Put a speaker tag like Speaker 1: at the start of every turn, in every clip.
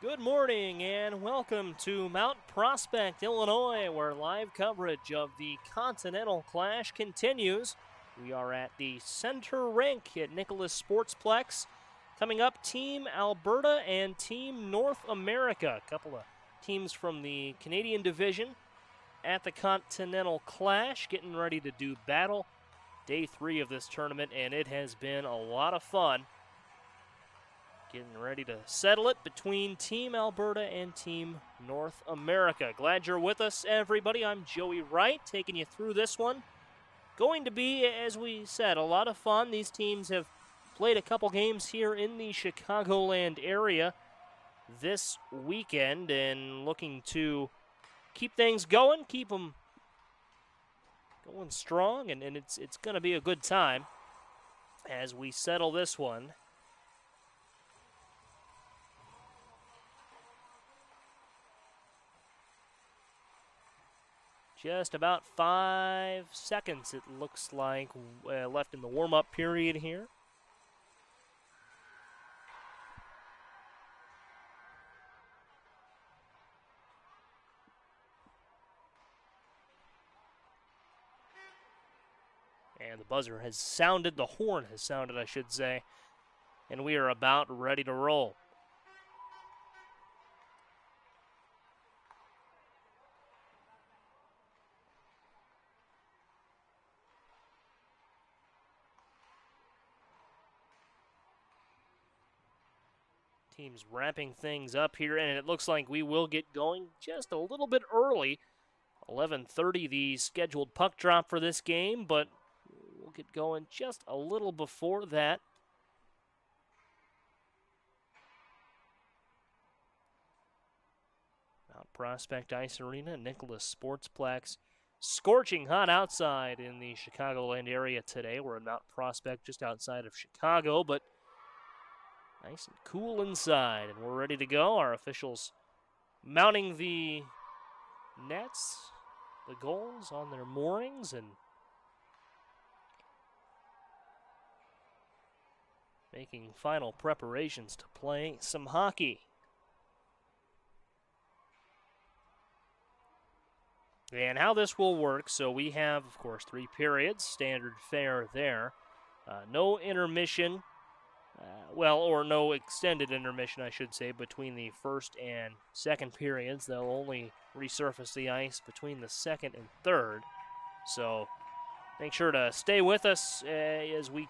Speaker 1: Good morning and welcome to Mount Prospect, Illinois, where live coverage of the Continental Clash continues. We are at the center rink at Nicholas Sportsplex. Coming up, Team Alberta and Team North America, a couple of teams from the Canadian division at the Continental Clash, getting ready to do battle. Day 3 of this tournament, and it has been a lot of fun. Getting ready to settle it between Team Alberta and Team North America. Glad you're with us, everybody. I'm Joey Wright, taking you through this one. Going to be, as we said, a lot of fun. These teams have played a couple games here in the Chicagoland area this weekend and looking to keep things going, keep them going strong, and it's going to be a good time as we settle this one. Just about 5 seconds, it looks like, left in the warm-up period here. And the buzzer has sounded, the horn has sounded, I should say, and we are about ready to roll. Teams wrapping things up here, and it looks like we will get going just a little bit early. 11:30 the scheduled puck drop for this game, but we'll get going just a little before that. Mount Prospect Ice Arena, Nicholas Sportsplex. Scorching hot outside in the Chicagoland area today. We're in Mount Prospect just outside of Chicago, but nice and cool inside, and we're ready to go. Our officials mounting the nets, the goals on their moorings, and making final preparations to play some hockey. And how this will work, so we have, of course, 3 periods, standard fare there. No intermission. Or no extended intermission, I should say, between the first and second periods. They'll only resurface the ice between the second and third. So make sure to stay with us as we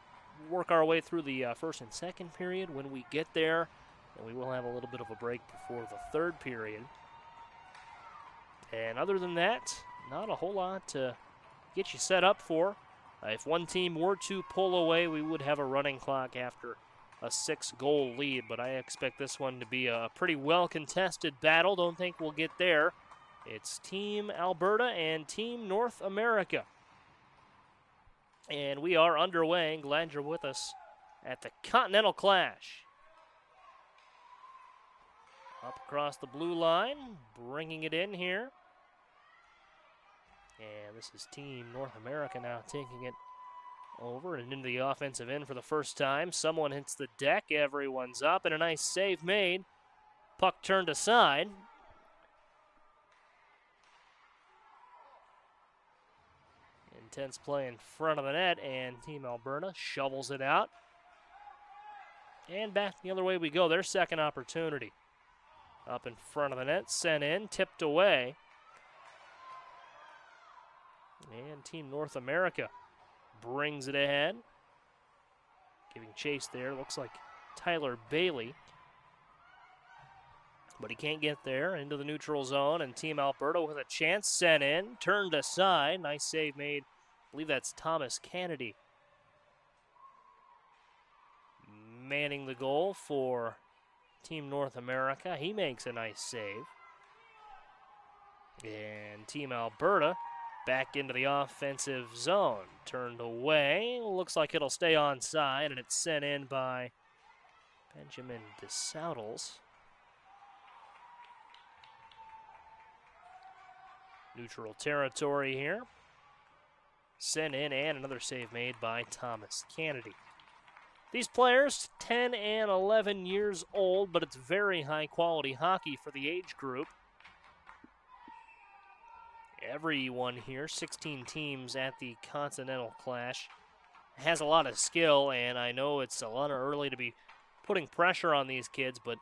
Speaker 1: work our way through the first and second period. When we get there, and we will have a little bit of a break before the third period. And other than that, not a whole lot to get you set up for. If one team were to pull away, we would have a running clock after a 6-goal lead, but I expect this one to be a pretty well-contested battle. Don't think we'll get there. It's Team Alberta and Team North America. And we are underway. Glad you're with us at the Continental Clash. Up across the blue line, bringing it in here. And this is Team North America now taking it over and into the offensive end for the first time. Someone hits the deck. Everyone's up, and a nice save made. Puck turned aside. Intense play in front of the net, and Team Alberta shovels it out. And back the other way we go. Their second opportunity. Up in front of the net, sent in, tipped away. And Team North America brings it ahead. Giving chase there, looks like Tyler Bailey. But he can't get there, into the neutral zone, and Team Alberta with a chance, sent in, turned aside. Nice save made. I believe that's Thomas Kennedy manning the goal for Team North America. He makes a nice save. And Team Alberta back into the offensive zone. Turned away. Looks like it'll stay onside, and it's sent in by Benjamin DeSoutles. Neutral territory here. Sent in, and another save made by Thomas Kennedy. These players, 10 and 11 years old, but it's very high-quality hockey for the age group. Everyone here, 16 teams at the Continental Clash, has a lot of skill, and I know it's a lot early to be putting pressure on these kids, but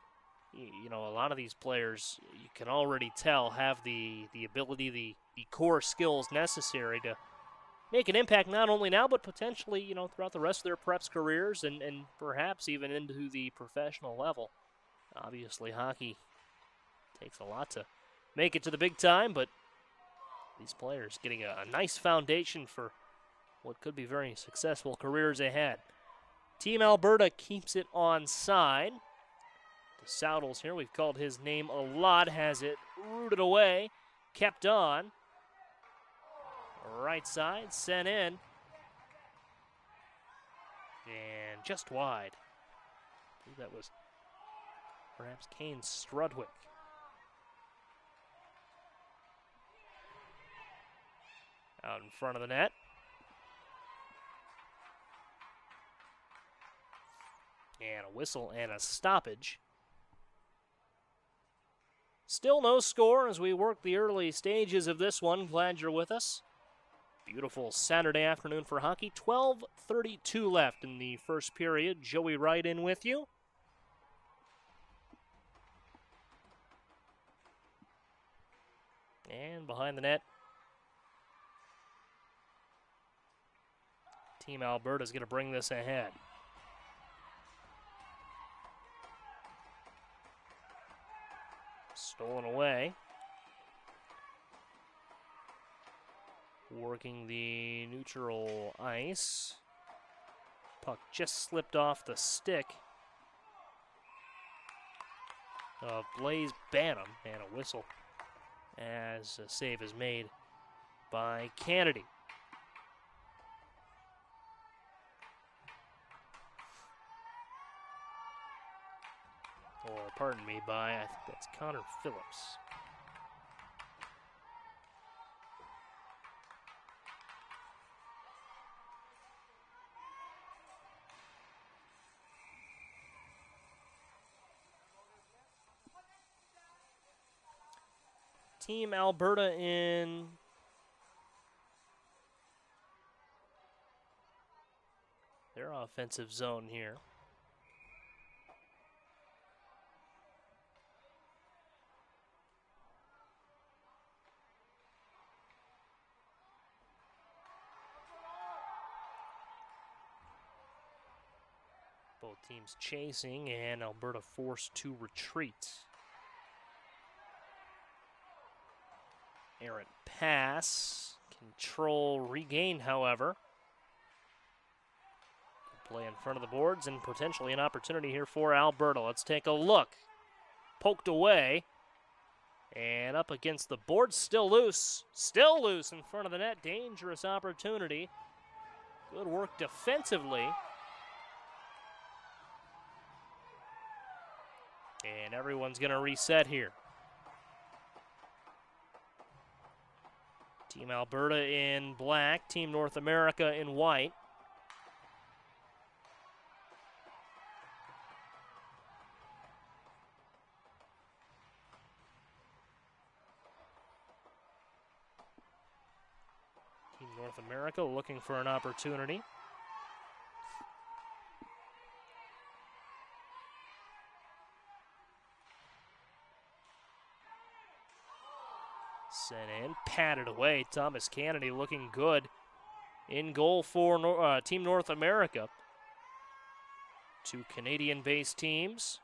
Speaker 1: you know, a lot of these players, you can already tell, have the ability, the core skills necessary to make an impact not only now, but potentially, you know, throughout the rest of their preps careers and perhaps even into the professional level. Obviously, hockey takes a lot to make it to the big time, but these players getting a nice foundation for what could be very successful careers ahead. Team Alberta keeps it onside. DeSoutles here, we've called his name a lot, has it rooted away, kept on. Right side, sent in. And just wide. I believe that was perhaps Kane Strudwick. Out in front of the net. And a whistle and a stoppage. Still no score as we work the early stages of this one. Glad you're with us. Beautiful Saturday afternoon for hockey. 12:32 left in the first period. Joey Wright in with you. And behind the net, Team Alberta is going to bring this ahead. Stolen away. Working the neutral ice. Puck just slipped off the stick of Blaze Bantam, and a whistle as a save is made by Kennedy. Or, pardon me, by, I think that's Connor Phillips. Team Alberta in their offensive zone here. Both teams chasing, and Alberta forced to retreat. Errant pass. Control regained, however. Play in front of the boards and potentially an opportunity here for Alberta. Let's take a look. Poked away. And up against the board. Still loose. Still loose in front of the net. Dangerous opportunity. Good work defensively. And everyone's going to reset here. Team Alberta in black, Team North America in white. Team North America looking for an opportunity. Sent in, patted away. Thomas Kennedy looking good in goal for Team North America. Two Canadian-based teams.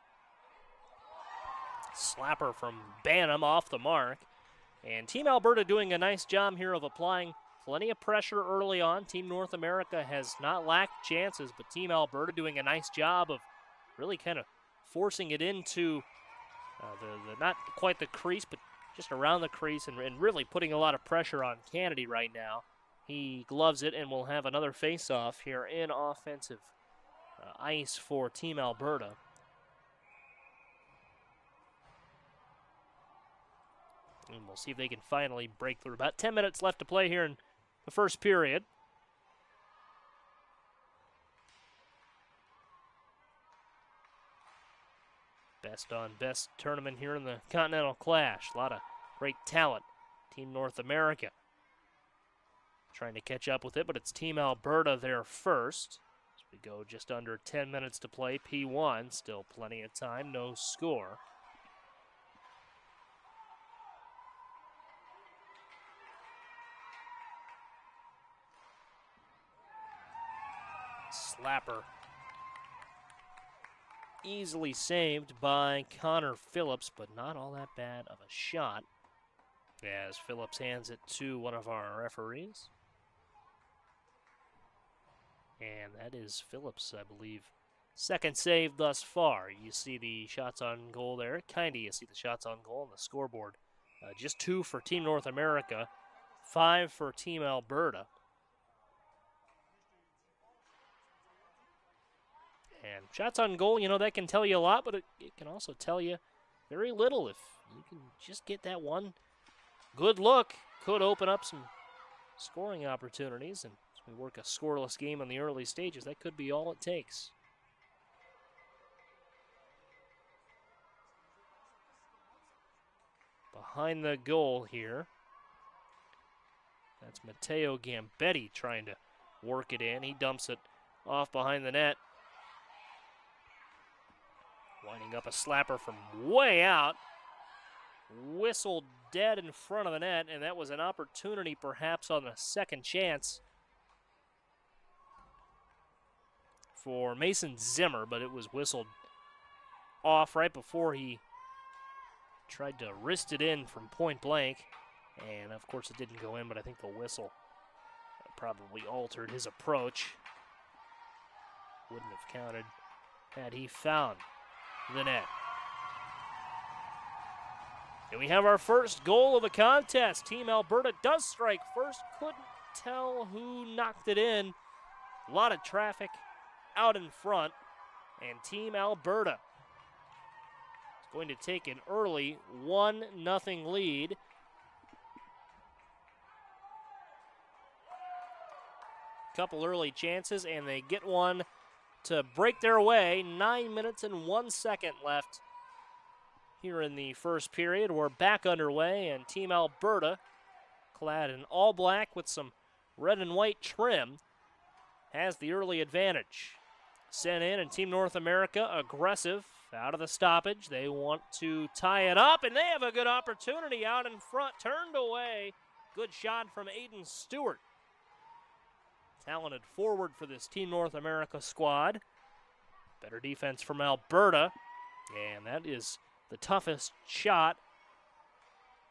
Speaker 1: Slapper from Bantam off the mark. And Team Alberta doing a nice job here of applying plenty of pressure early on. Team North America has not lacked chances, but Team Alberta doing a nice job of really kind of forcing it into the not quite the crease, but just around the crease, and really putting a lot of pressure on Kennedy right now. He gloves it and will have another face-off here in offensive ice for Team Alberta. And we'll see if they can finally break through. About 10 minutes left to play here in the first period. Best on best tournament here in the Continental Clash. A lot of great talent. Team North America trying to catch up with it, but it's Team Alberta there first. As we go just under 10 minutes to play, P1, still plenty of time, no score. Slapper easily saved by Connor Phillips, but not all that bad of a shot as Phillips hands it to one of our referees. And that is Phillips, I believe, second save thus far. You see the shots on goal there. Kinda you see the shots on goal on the scoreboard. Just 2 for Team North America, 5 for Team Alberta. And shots on goal, you know, that can tell you a lot, but it can also tell you very little. If you can just get that one good look, could open up some scoring opportunities. And as we work a scoreless game in the early stages, that could be all it takes. Behind the goal here, that's Matteo Gambetti trying to work it in. He dumps it off behind the net. Winding up a slapper from way out. Whistled dead in front of the net, and that was an opportunity perhaps on the second chance for Mason Zimmer, but it was whistled off right before he tried to wrist it in from point blank. And of course it didn't go in, but I think the whistle probably altered his approach. Wouldn't have counted had he found the net. And we have our first goal of the contest. Team Alberta does strike first. Couldn't tell who knocked it in. A lot of traffic out in front. And Team Alberta is going to take an early 1-0 lead. Couple early chances, and they get one to break their way. 9 minutes and 1 second left here in the first period. We're back underway, and Team Alberta, clad in all black with some red and white trim, has the early advantage. Sent in, and Team North America aggressive out of the stoppage. They want to tie it up, and they have a good opportunity out in front. Turned away. Good shot from Aiden Stewart. Talented forward for this Team North America squad. Better defense from Alberta. And that is the toughest shot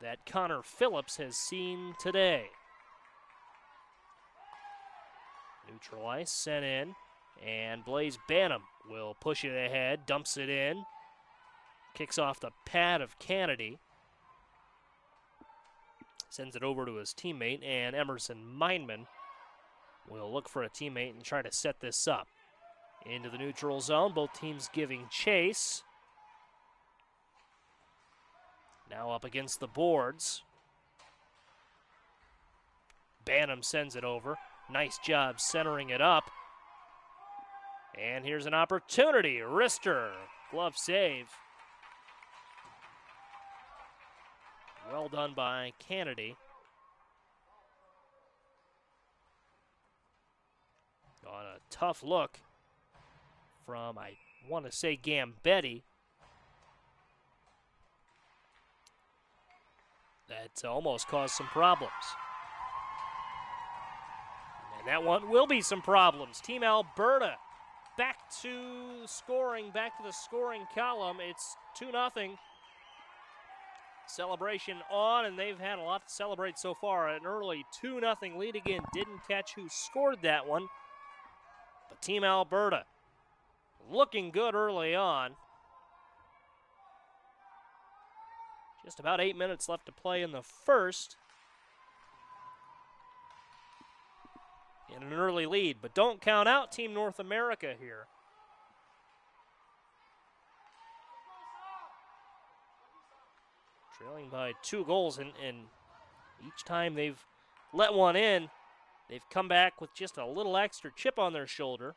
Speaker 1: that Connor Phillips has seen today. Neutral ice sent in. And Blaze Banham will push it ahead. Dumps it in. Kicks off the pad of Kennedy. Sends it over to his teammate. And Emerson Meinman will look for a teammate and try to set this up. Into the neutral zone, both teams giving chase. Now up against the boards. Banham sends it over. Nice job centering it up. And here's an opportunity. Rister, glove save. Well done by Kennedy. On a tough look from, I want to say, Gambetti. That almost caused some problems. And that one will be some problems. Team Alberta back to scoring, back to the scoring column. It's 2-0. Celebration on, and they've had a lot to celebrate so far. An early 2-0 lead again. Didn't catch who scored that one. But Team Alberta looking good early on. Just about 8 minutes left to play in the first. In an early lead, but don't count out Team North America here. Trailing by 2 goals, and each time they've let one in, they've come back with just a little extra chip on their shoulder.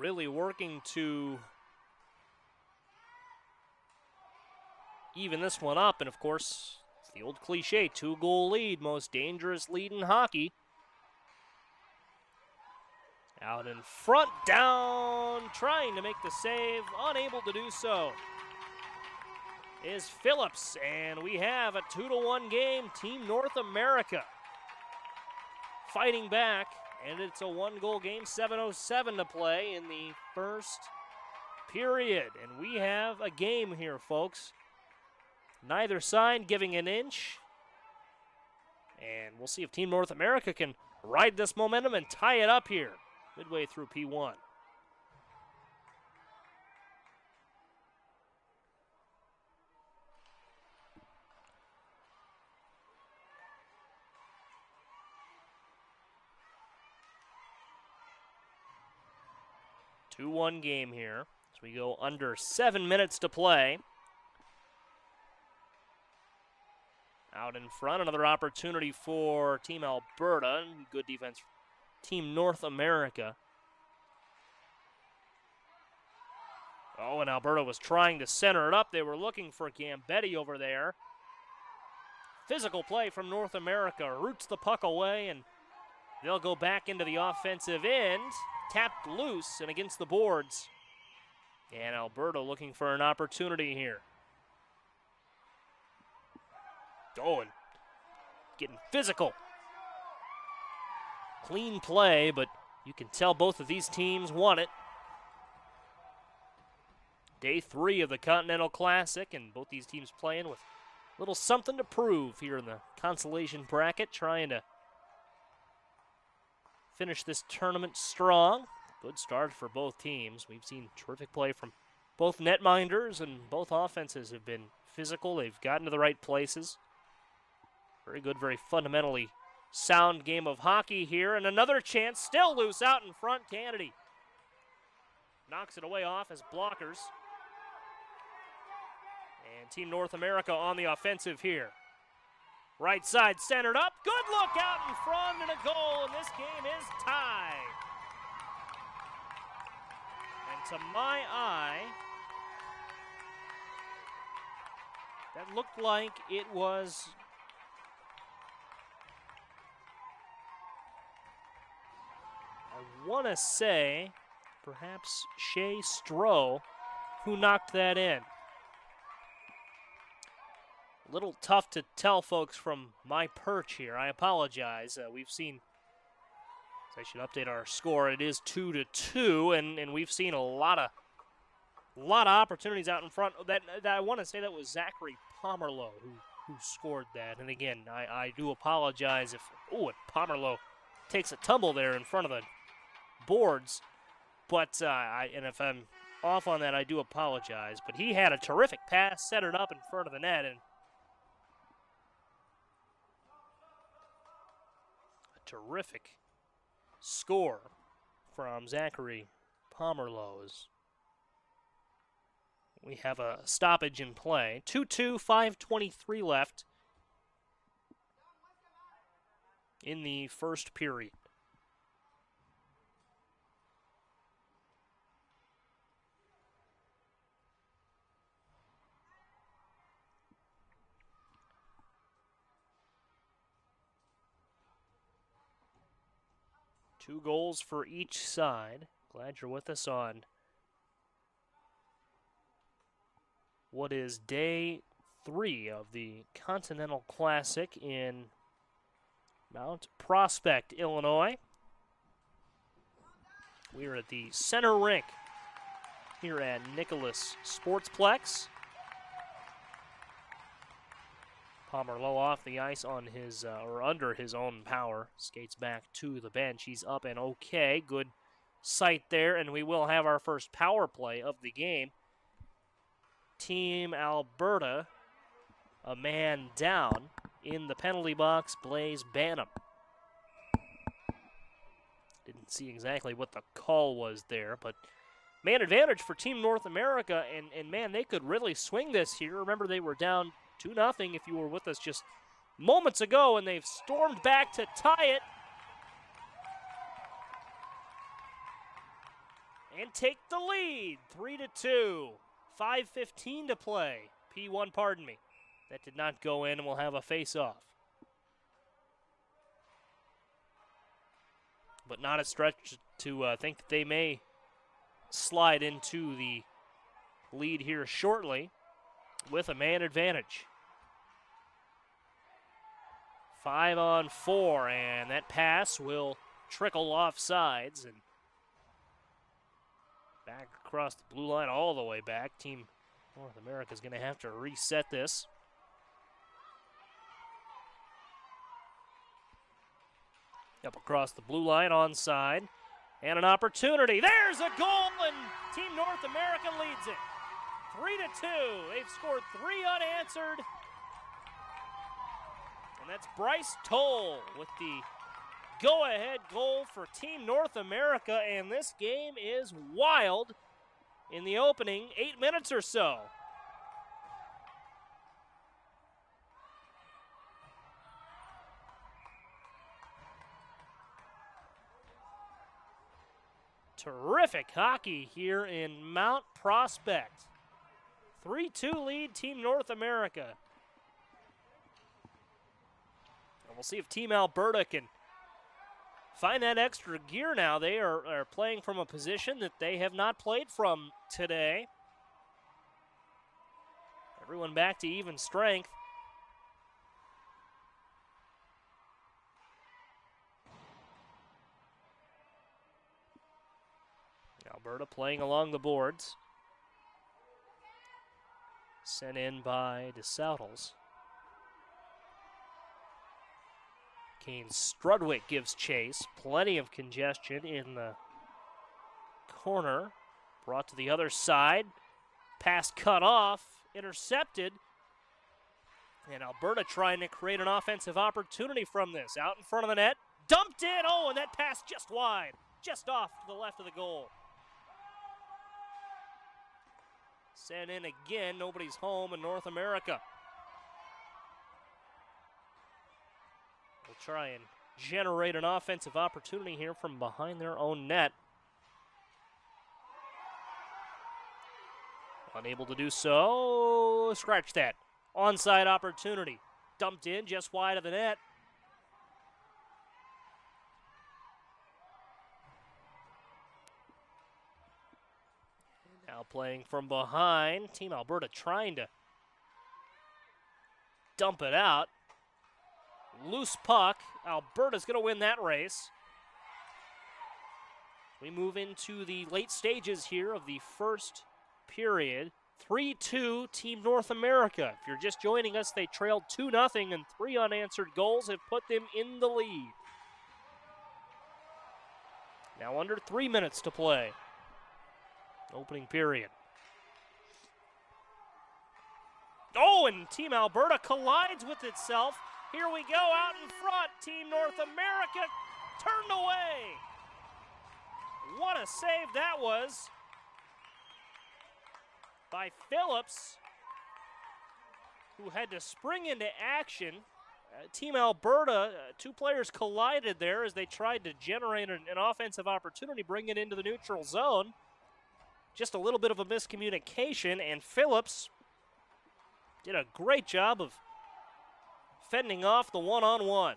Speaker 1: really working to even this one up. And, of course, it's the old cliche, 2-goal lead, most dangerous lead in hockey. Out in front, down, trying to make the save, unable to do so, is Phillips. And we have a 2-1 game, Team North America fighting back. And it's a 1-goal game, 7:07 to play in the first period. And we have a game here, folks. Neither side giving an inch. And we'll see if Team North America can ride this momentum and tie it up here midway through P1. A 2-1 game here as we go under 7 minutes to play. Out in front, another opportunity for Team Alberta. Good defense for Team North America. Oh, and Alberta was trying to center it up. They were looking for Gambetti over there. Physical play from North America. Roots the puck away, and they'll go back into the offensive end. Tapped loose and against the boards. And Alberta looking for an opportunity here. Going. Getting physical. Clean play, but you can tell both of these teams want it. Day 3 of the Continental Classic, and both these teams playing with a little something to prove here in the consolation bracket, trying to finish this tournament strong. Good start for both teams. We've seen terrific play from both netminders, and both offenses have been physical. They've gotten to the right places. Very good, very fundamentally sound game of hockey here. And another chance, still loose out in front. Kennedy knocks it away off as blockers. And Team North America on the offensive here. Right side centered up. Good look out in front and a goal, and this game is tied. And to my eye, that looked like it was I want to say perhaps Shea Stroh who knocked that in. A little tough to tell, folks, from my perch here. I apologize. We've seen, so I should update our score. It is 2-2, and we've seen a lot of opportunities out in front. That I want to say that was Zachary Pomerleau who scored that. And again, I do apologize if Pomerleau takes a tumble there in front of the boards. But and if I'm off on that, I do apologize. But he had a terrific pass, set it up in front of the net, and terrific score from Zachary Pomerleau. We have a stoppage in play. 2-2, 5:23 left in the first period. Two goals for each side. Glad you're with us on what is day 3 of the Continental Classic in Mount Prospect, Illinois. We are at the center rink here at Nicholas Sportsplex. Pomerleau off the ice on his or under his own power. Skates back to the bench. He's up and okay. Good sight there, and we will have our first power play of the game. Team Alberta, a man down in the penalty box, Blaze Banham. Didn't see exactly what the call was there, but man advantage for Team North America, and man, they could really swing this here. Remember, they were down 2-0 if you were with us just moments ago, and they've stormed back to tie it. and take the lead, 3-2. 5:15 to play. P1, pardon me. That did not go in, and we'll have a face-off. But not a stretch to think that they may slide into the lead here shortly with a man advantage. 5-on-4, and that pass will trickle off sides and back across the blue line all the way back. Team North America is going to have to reset this. Up across the blue line, onside, and an opportunity. There's a goal, and Team North America leads it. 3-2. They've scored 3 unanswered. And that's Bryce Toll with the go-ahead goal for Team North America, and this game is wild in the opening 8 minutes or so. Terrific hockey here in Mount Prospect. 3-2 lead, Team North America. And we'll see if Team Alberta can find that extra gear now. They are playing from a position that they have not played from today. Everyone back to even strength. Alberta playing along the boards. Sent in by DeSautels. Kane Strudwick gives chase. Plenty of congestion in the corner. Brought to the other side. Pass cut off. Intercepted. And Alberta trying to create an offensive opportunity from this. Out in front of the net. Dumped in. Oh, and that pass just wide. Just off to the left of the goal. Sent in again. Nobody's home in North America. We'll try and generate an offensive opportunity here from behind their own net. Unable to do so. Scratch that. Onside opportunity. Dumped in just wide of the net. Now playing from behind. Team Alberta trying to dump it out. Loose puck. Alberta's going to win that race. We move into the late stages here of the first period. 3-2 Team North America. If you're just joining us, they trailed 2-0, and 3 unanswered goals have put them in the lead. Now under 3 minutes to play. Opening period. Oh, and Team Alberta collides with itself. Here we go out in front. Team North America turned away. What a save that was by Phillips, who had to spring into action. Team Alberta, 2 players collided there as they tried to generate an offensive opportunity, bring it into the neutral zone. Just a little bit of a miscommunication, and Phillips did a great job of fending off the one-on-one.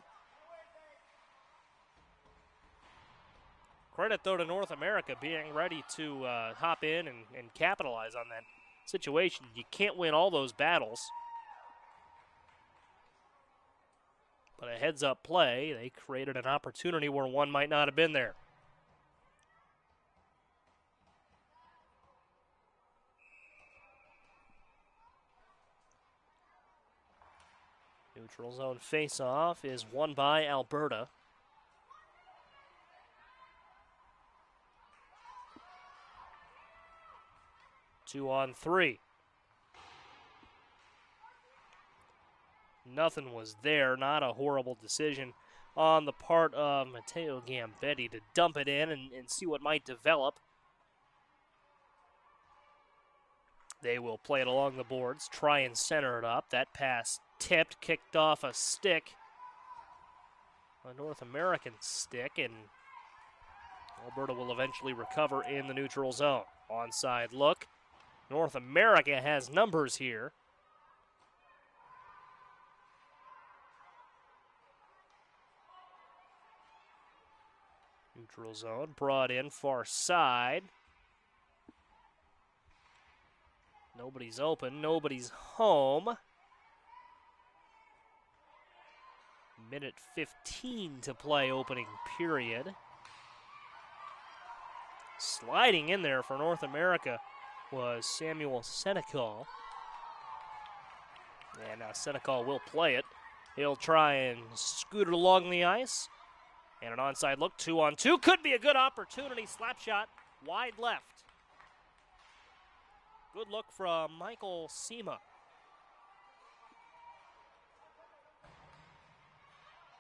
Speaker 1: Credit, though, to North America being ready to hop in and capitalize on that situation. You can't win all those battles. But a heads-up play, they created an opportunity where one might not have been there. Neutral zone face-off is won by Alberta. Two on three. Nothing was there. Not a horrible decision on the part of Matteo Gambetti to dump it in and see what might develop. They will play it along the boards, try and center it up. That pass tipped, kicked off a stick, a North American stick, and Alberta will eventually recover in the neutral zone. Onside look. North America has numbers here. Neutral zone brought in far side. Nobody's open, nobody's home. Minute 15 to play opening period. Sliding in there for North America was Samuel Senecal. And now Senecal will play it. He'll try and scoot it along the ice. And an onside look, 2-on-2. Could be a good opportunity. Slap shot, wide left. Good look from Michael Sema.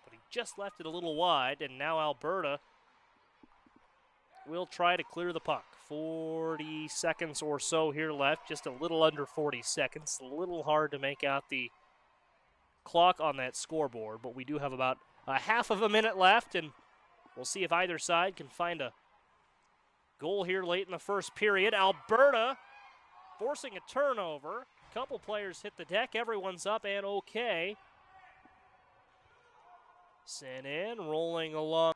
Speaker 1: But he just left it a little wide, and now Alberta will try to clear the puck. 40 seconds or so here left, just a little under 40 seconds. A little hard to make out the clock on that scoreboard, but we do have about a half of a minute left, and we'll see if either side can find a goal here late in the first period. Alberta forcing a turnover. A couple players hit the deck. Everyone's up and okay. Sent in, rolling along.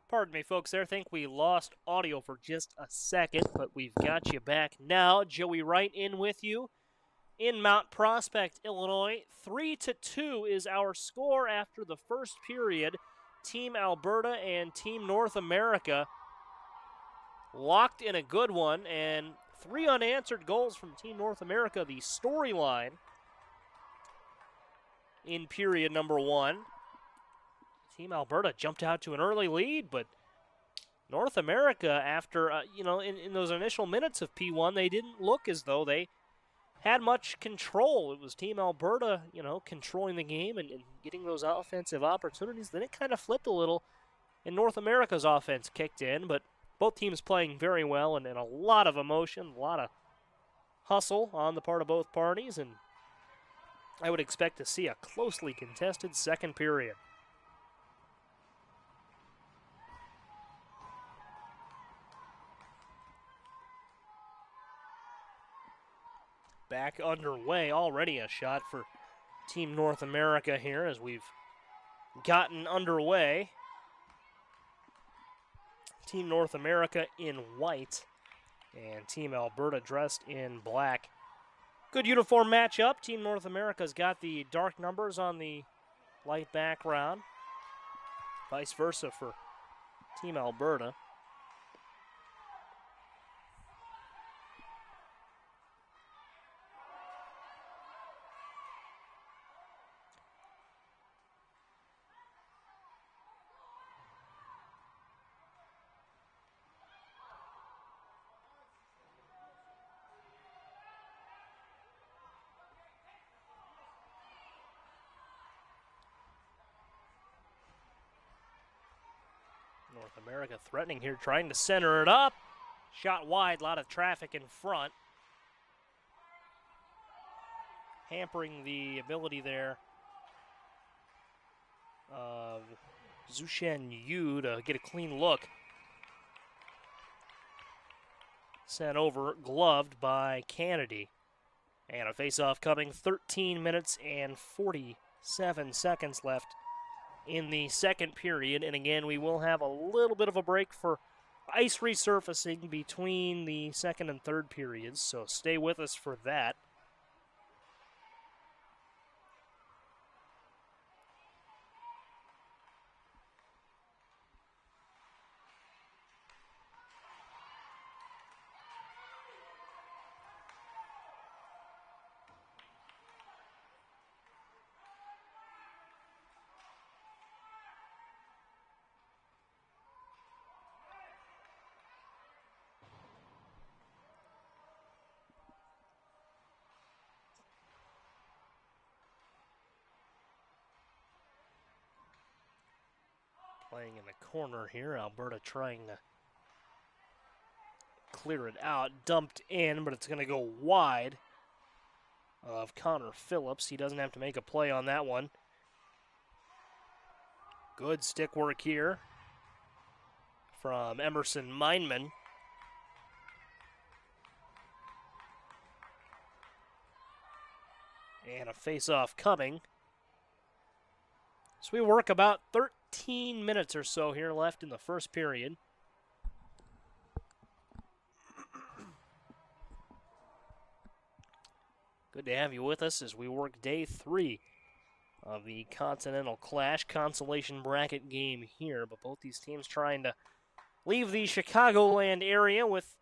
Speaker 1: Pardon me, folks, there. I think we lost audio for just a second, but we've got you back now. Joey Wright in with you in Mount Prospect, Illinois. 3-2 is our score after the first period. Team Alberta and Team North America locked in a good one, and 3 unanswered goals from Team North America, the storyline in period number 1. Team Alberta jumped out to an early lead, but North America, after, in those initial minutes of P1, they didn't look as though they had much control. It was Team Alberta, controlling the game and getting those offensive opportunities. Then it kind of flipped a little, and North America's offense kicked in, but both teams playing very well and a lot of emotion, a lot of hustle on the part of both parties, and I would expect to see a closely contested second period. Back underway, already a shot for Team North America here as we've gotten underway. Team North America in white and Team Alberta dressed in black. Good uniform matchup. Team North America's got the dark numbers on the light background. Vice versa for Team Alberta. North America threatening here, trying to center it up. Shot wide, a lot of traffic in front. Hampering the ability there of Zushen Yu to get a clean look. Sent over, gloved by Kennedy. And a face-off coming, 13 minutes and 40 7 seconds left in the second period. And again, we will have a little bit of a break for ice resurfacing between the second and third periods, so stay with us for that. Playing in the corner here, Alberta trying to clear it out, dumped in, but it's going to go wide of Connor Phillips. He doesn't have to make a play on that one. Good stick work here from Emerson Meinman. And a face-off coming. So we work about 13 minutes or so here left in the first period. Good to have you with us as we work day 3 of the Continental Clash consolation bracket game here. But both these teams trying to leave the Chicagoland area with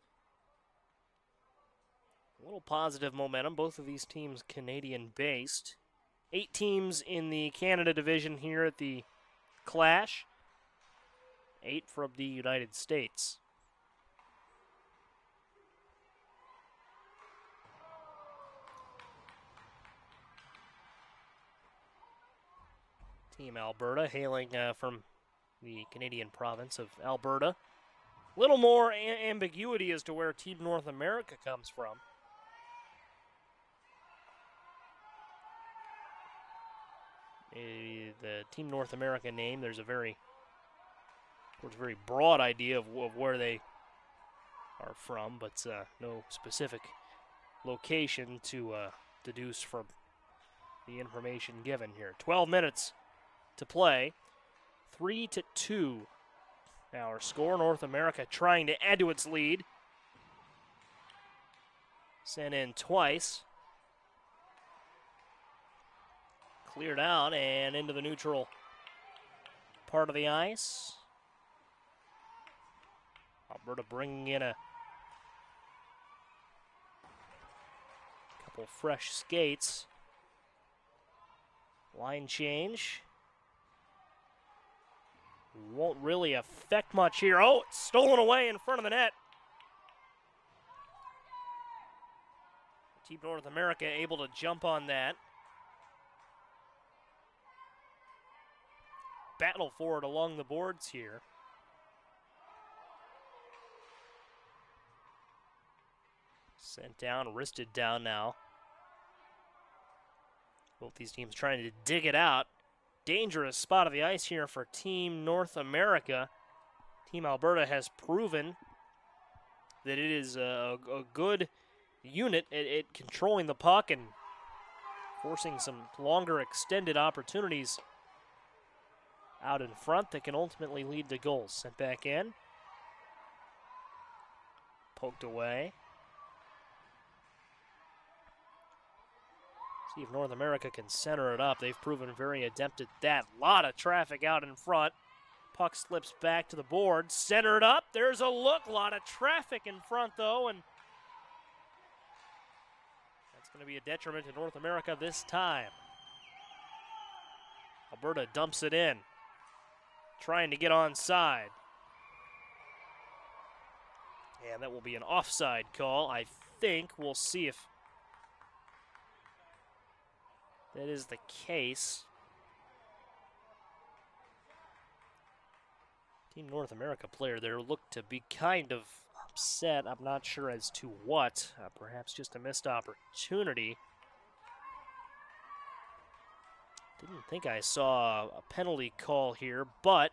Speaker 1: a little positive momentum. Both of these teams Canadian-based. 8 teams in the Canada division here at the Clash. 8 from the United States. Team Alberta, hailing from the Canadian province of Alberta. Little more ambiguity as to where Team North America comes from. The Team North America name, there's a very broad idea of where they are from, but no specific location to deduce from the information given here. 12 minutes to play. 3-2 our score. North America trying to add to its lead. Sent in twice. Cleared out and into the neutral part of the ice. Alberta bringing in a couple fresh skates. Line change. Won't really affect much here. Oh, it's stolen away in front of the net. Team North America able to jump on that. Battle for it along the boards here. Sent down, wristed down now. Both these teams trying to dig it out. Dangerous spot of the ice here for Team North America. Team Alberta has proven that it is a good unit at controlling the puck and forcing some longer extended opportunities out in front that can ultimately lead to goals. Sent back in. Poked away. See if North America can center it up. They've proven very adept at that. A lot of traffic out in front. Puck slips back to the board. Centered up. There's a look. A lot of traffic in front, though, and that's going to be a detriment to North America this time. Alberta dumps it in. Trying to get onside. And that will be an offside call, I think. We'll see if that is the case. Team North America player there looked to be kind of upset. I'm not sure as to what. Perhaps just a missed opportunity. Didn't think I saw a penalty call here, but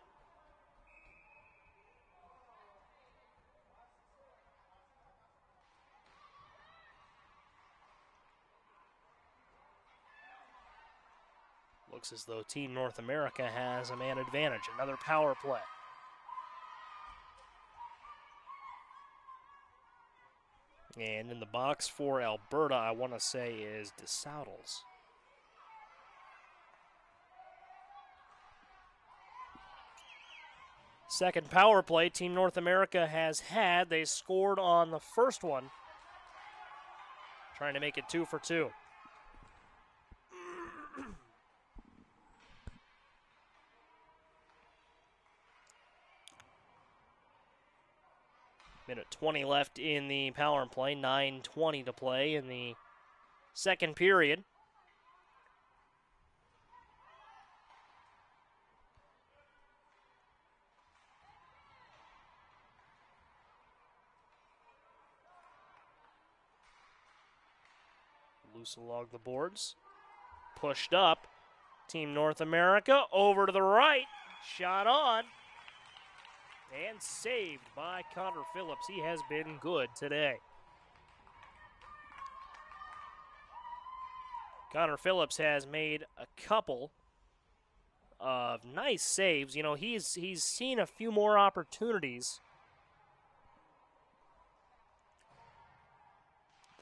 Speaker 1: Looks as though Team North America has a man advantage. Another power play. And in the box for Alberta, I want to say, is DeSautels. Second power play Team North America has had. They scored on the first one, trying to make it 2 for 2. Minute 20 left in the power play, 9:20 to play in the second period. Loose along the boards. Pushed up. Team North America over to the right. Shot on. And saved by Connor Phillips. He has been good today. Connor Phillips has made a couple of nice saves. You know, he's seen a few more opportunities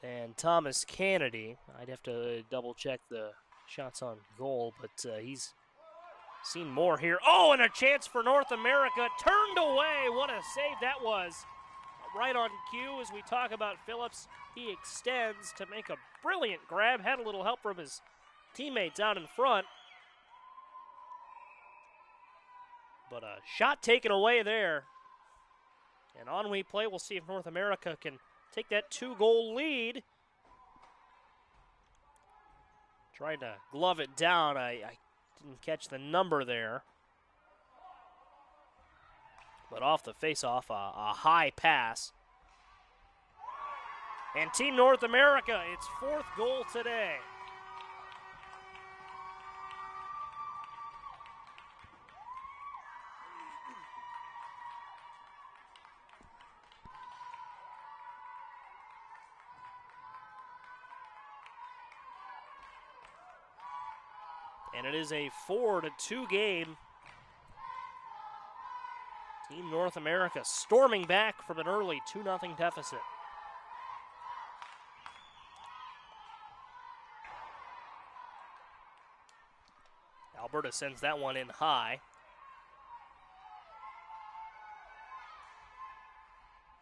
Speaker 1: than Thomas Kennedy. I'd have to double check the shots on goal, but he's seen more here. Oh, and a chance for North America. Turned away. What a save that was. Right on cue as we talk about Phillips. He extends to make a brilliant grab. Had a little help from his teammates out in front. But a shot taken away there. And on we play. We'll see if North America can take that 2-goal lead. Trying to glove it down. I didn't catch the number there. But off the face-off, a high pass. And Team North America, its 4th goal today. And it is a 4-2 game. Team North America storming back from an early 2-0 deficit. Alberta sends that one in high.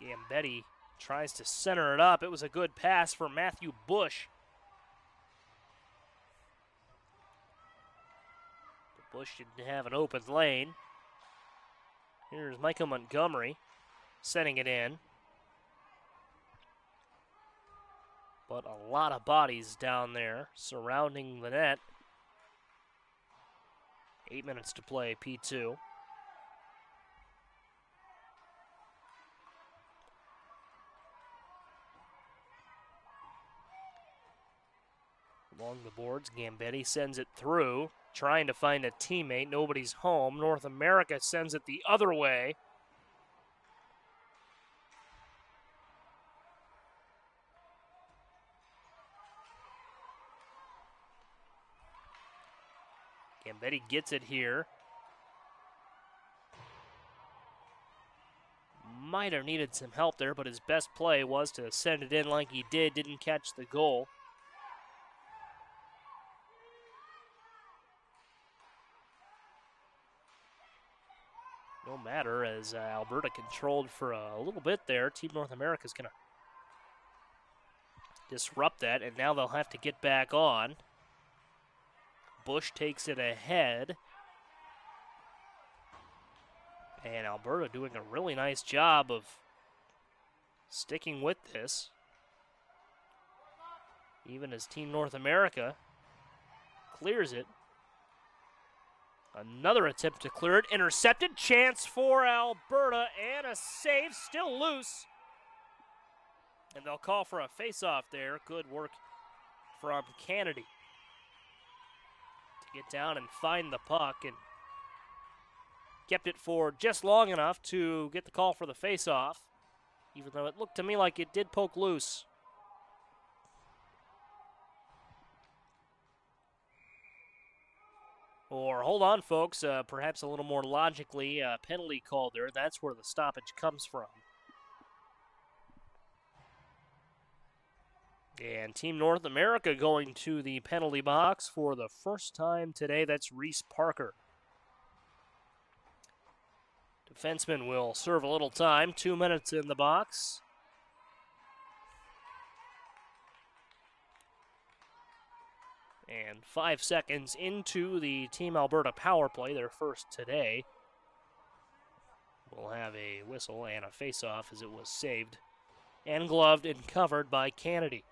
Speaker 1: Gambetti tries to center it up. It was a good pass for Matthew Bush. Bush didn't have an open lane. Here's Michael Montgomery setting it in. But a lot of bodies down there surrounding the net. 8 minutes to play, P2. Along the boards, Gambetti sends it through, trying to find a teammate. Nobody's home. North America sends it the other way. Gambetti gets it here. Might have needed some help there, but his best play was to send it in like he did. Didn't catch the goal. No matter, as Alberta controlled for a little bit there. Team North America is going to disrupt that, and now they'll have to get back on. Bush takes it ahead. And Alberta doing a really nice job of sticking with this. Even as Team North America clears it. Another attempt to clear it. Intercepted. Chance for Alberta. And a save. Still loose. And they'll call for a face-off there. Good work from Kennedy to get down and find the puck. And kept it for just long enough to get the call for the face-off. Even though it looked to me like it did poke loose. Or hold on, folks, perhaps a little more logically, penalty call there. That's where the stoppage comes from. And Team North America going to the penalty box for the first time today. That's Reese Parker. Defenseman will serve a little time. 2 minutes in the box. And 5 seconds into the Team Alberta power play, their first today. We'll have a whistle and a face-off as it was saved and gloved and covered by Kennedy.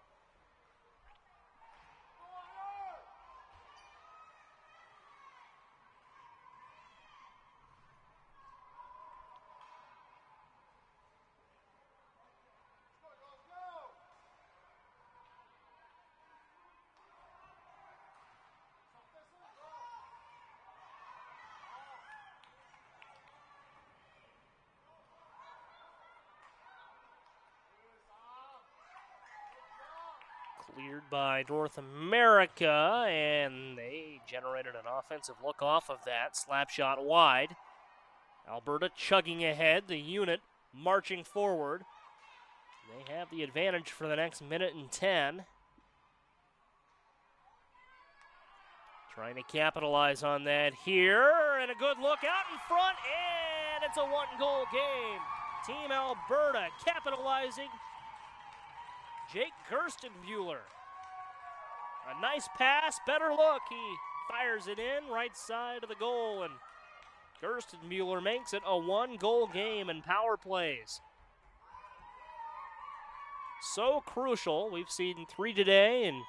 Speaker 1: Cleared by North America, and they generated an offensive look off of that. Slap shot wide. Alberta chugging ahead, the unit marching forward. They have the advantage for the next minute and 10. Trying to capitalize on that here, and a good look out in front, and it's a one-goal game. Team Alberta capitalizing. Jake Gerstenbuehler. A nice pass, better look. He fires it in, right side of the goal, and Gerstenbuehler makes it a one-goal game in power plays. So crucial. We've seen 3 today, and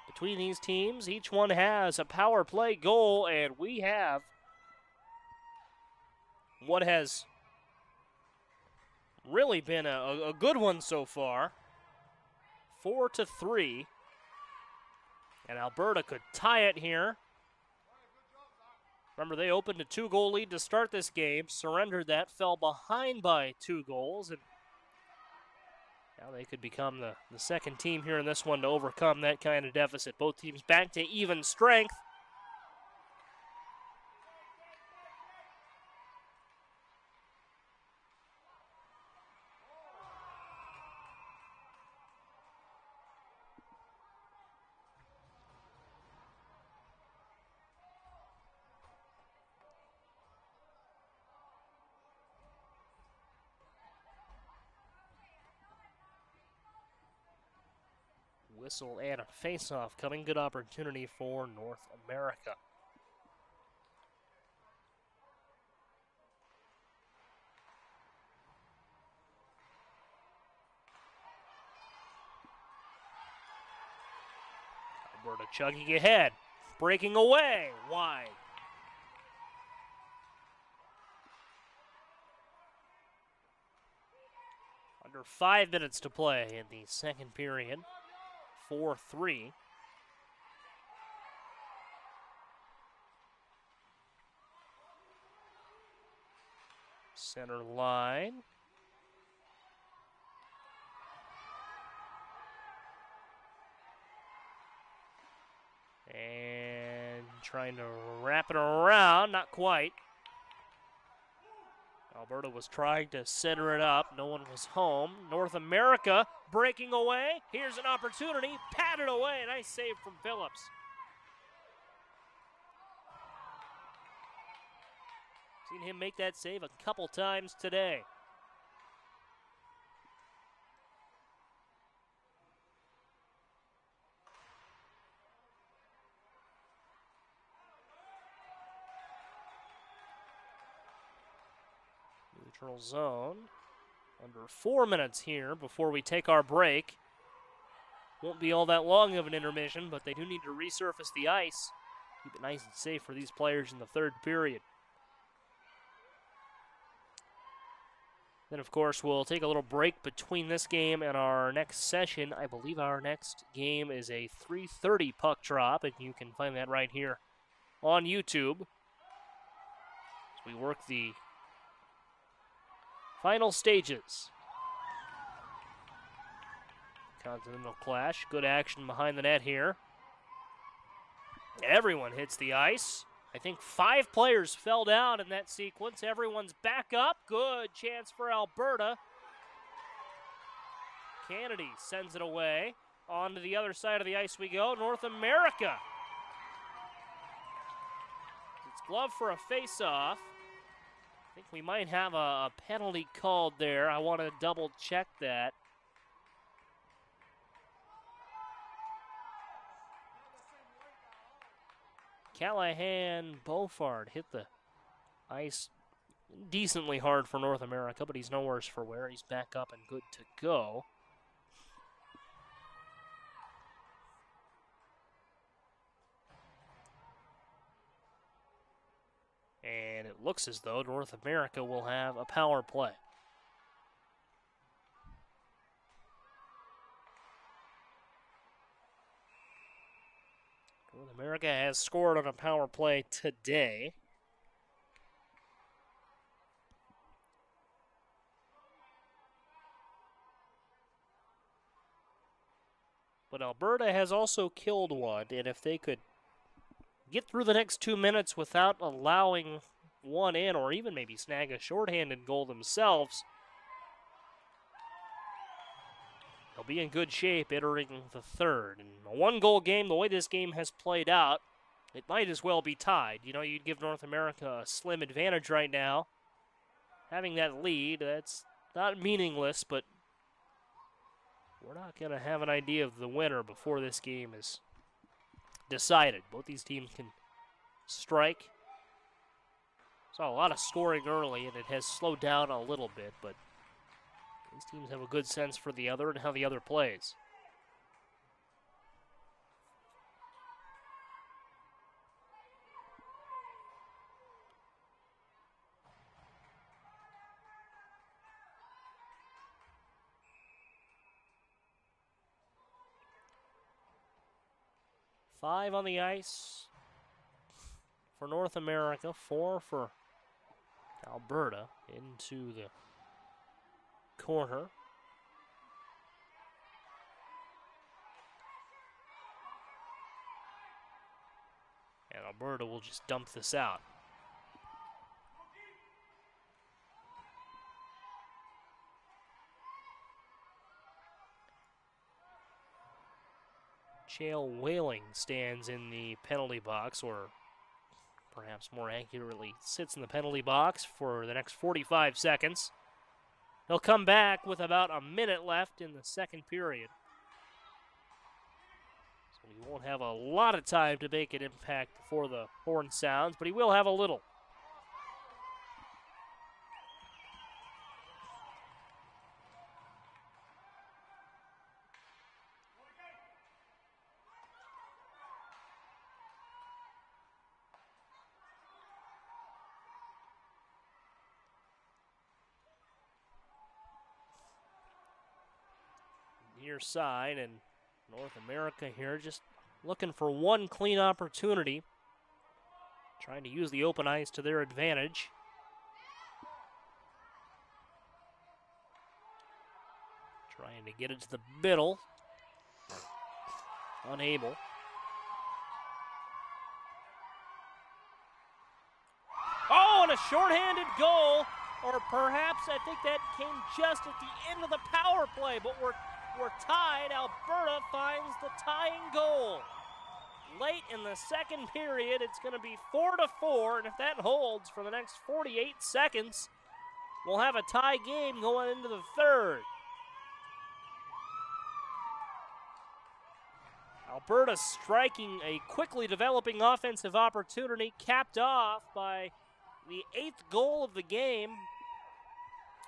Speaker 1: between these teams, each one has a power play goal, and we have what has really been a good one so far. 4-3, and Alberta could tie it here. Remember, they opened a 2-goal lead to start this game, surrendered that, fell behind by 2 goals, and now they could become the second team here in this one to overcome that kind of deficit. Both teams back to even strength. Whistle and a face-off coming. Good opportunity for North America. Alberta chugging ahead, breaking away, wide. Under 5 minutes to play in the second period. 4-3. Center line. And trying to wrap it around, not quite. Alberta was trying to center it up. No one was home. North America breaking away. Here's an opportunity. Patted away. Nice save from Phillips. Seen him make that save a couple times today. Neutral zone. Under 4 minutes here before we take our break. Won't be all that long of an intermission, but they do need to resurface the ice. Keep it nice and safe for these players in the third period. Then, of course, we'll take a little break between this game and our next session. I believe our next game is a 3:30 puck drop, and you can find that right here on YouTube. As we work the final stages. Continental clash. Good action behind the net here. Everyone hits the ice. I think 5 players fell down in that sequence. Everyone's back up. Good chance for Alberta. Kennedy sends it away. On to the other side of the ice we go. North America. It's glove for a face-off. I think we might have a penalty called there. I want to double check that. Callahan Beaufort hit the ice decently hard for North America, but he's no worse for wear. He's back up and good to go. And it looks as though North America will have a power play. North America has scored on a power play today. But Alberta has also killed one, and if they could get through the next 2 minutes without allowing one in, or even maybe snag a shorthanded goal themselves, they'll be in good shape entering the third. And a one-goal game, the way this game has played out, it might as well be tied. You know, you'd give North America a slim advantage right now. Having that lead, that's not meaningless, but we're not going to have an idea of the winner before this game is decided. Both these teams can strike. Saw a lot of scoring early, and it has slowed down a little bit, but these teams have a good sense for the other and how the other plays. Five on the ice for North America, 4 for Alberta into the corner. And Alberta will just dump this out. Chael Whaling stands in the penalty box, or perhaps more accurately, sits in the penalty box for the next 45 seconds. He'll come back with about a minute left in the second period. So he won't have a lot of time to make an impact before the horn sounds, but he will have a little. Near side, and North America here just looking for one clean opportunity, trying to use the open ice to their advantage. Trying to get it to the middle. Unable. Oh, and a shorthanded goal, or perhaps I think that came just at the end of the power play, but we're tied. Alberta finds the tying goal. Late in the second period, it's going to be 4-4, and if that holds for the next 48 seconds, we'll have a tie game going into the third. Alberta striking a quickly developing offensive opportunity, capped off by the 8th goal of the game.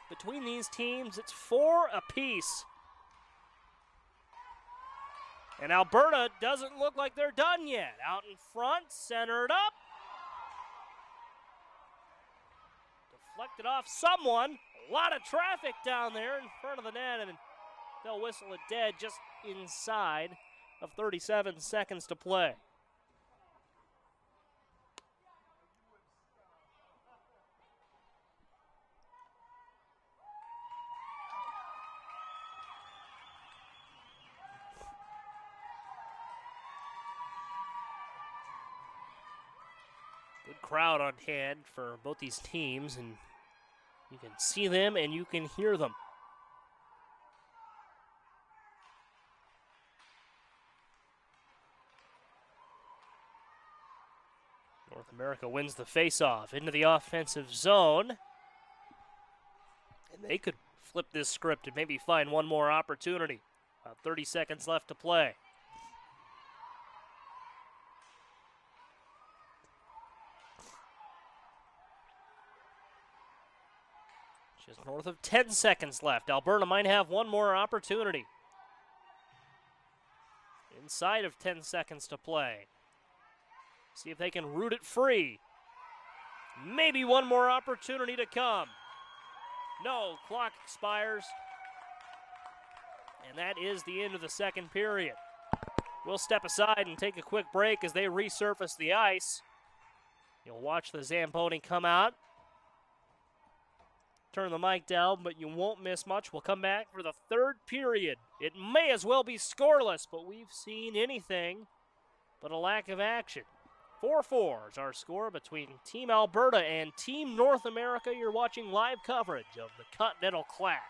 Speaker 1: Between these teams, it's 4 apiece. And Alberta doesn't look like they're done yet. Out in front, centered up. Deflected off someone. A lot of traffic down there in front of the net, and they'll whistle it dead just inside of 37 seconds to play. Good crowd on hand for both these teams, and you can see them and you can hear them. North America wins the faceoff into the offensive zone. And they could flip this script and maybe find one more opportunity. About 30 seconds left to play. Just north of 10 seconds left. Alberta might have one more opportunity. Inside of 10 seconds to play. See if they can root it free. Maybe one more opportunity to come. No, clock expires. And that is the end of the second period. We'll step aside and take a quick break as they resurface the ice. You'll watch the Zamboni come out. Turn the mic down, but you won't miss much. We'll come back for the third period. It may as well be scoreless, but we've seen anything but a lack of action. 4-4 is our score between Team Alberta and Team North America. You're watching live coverage of the Continental Clash.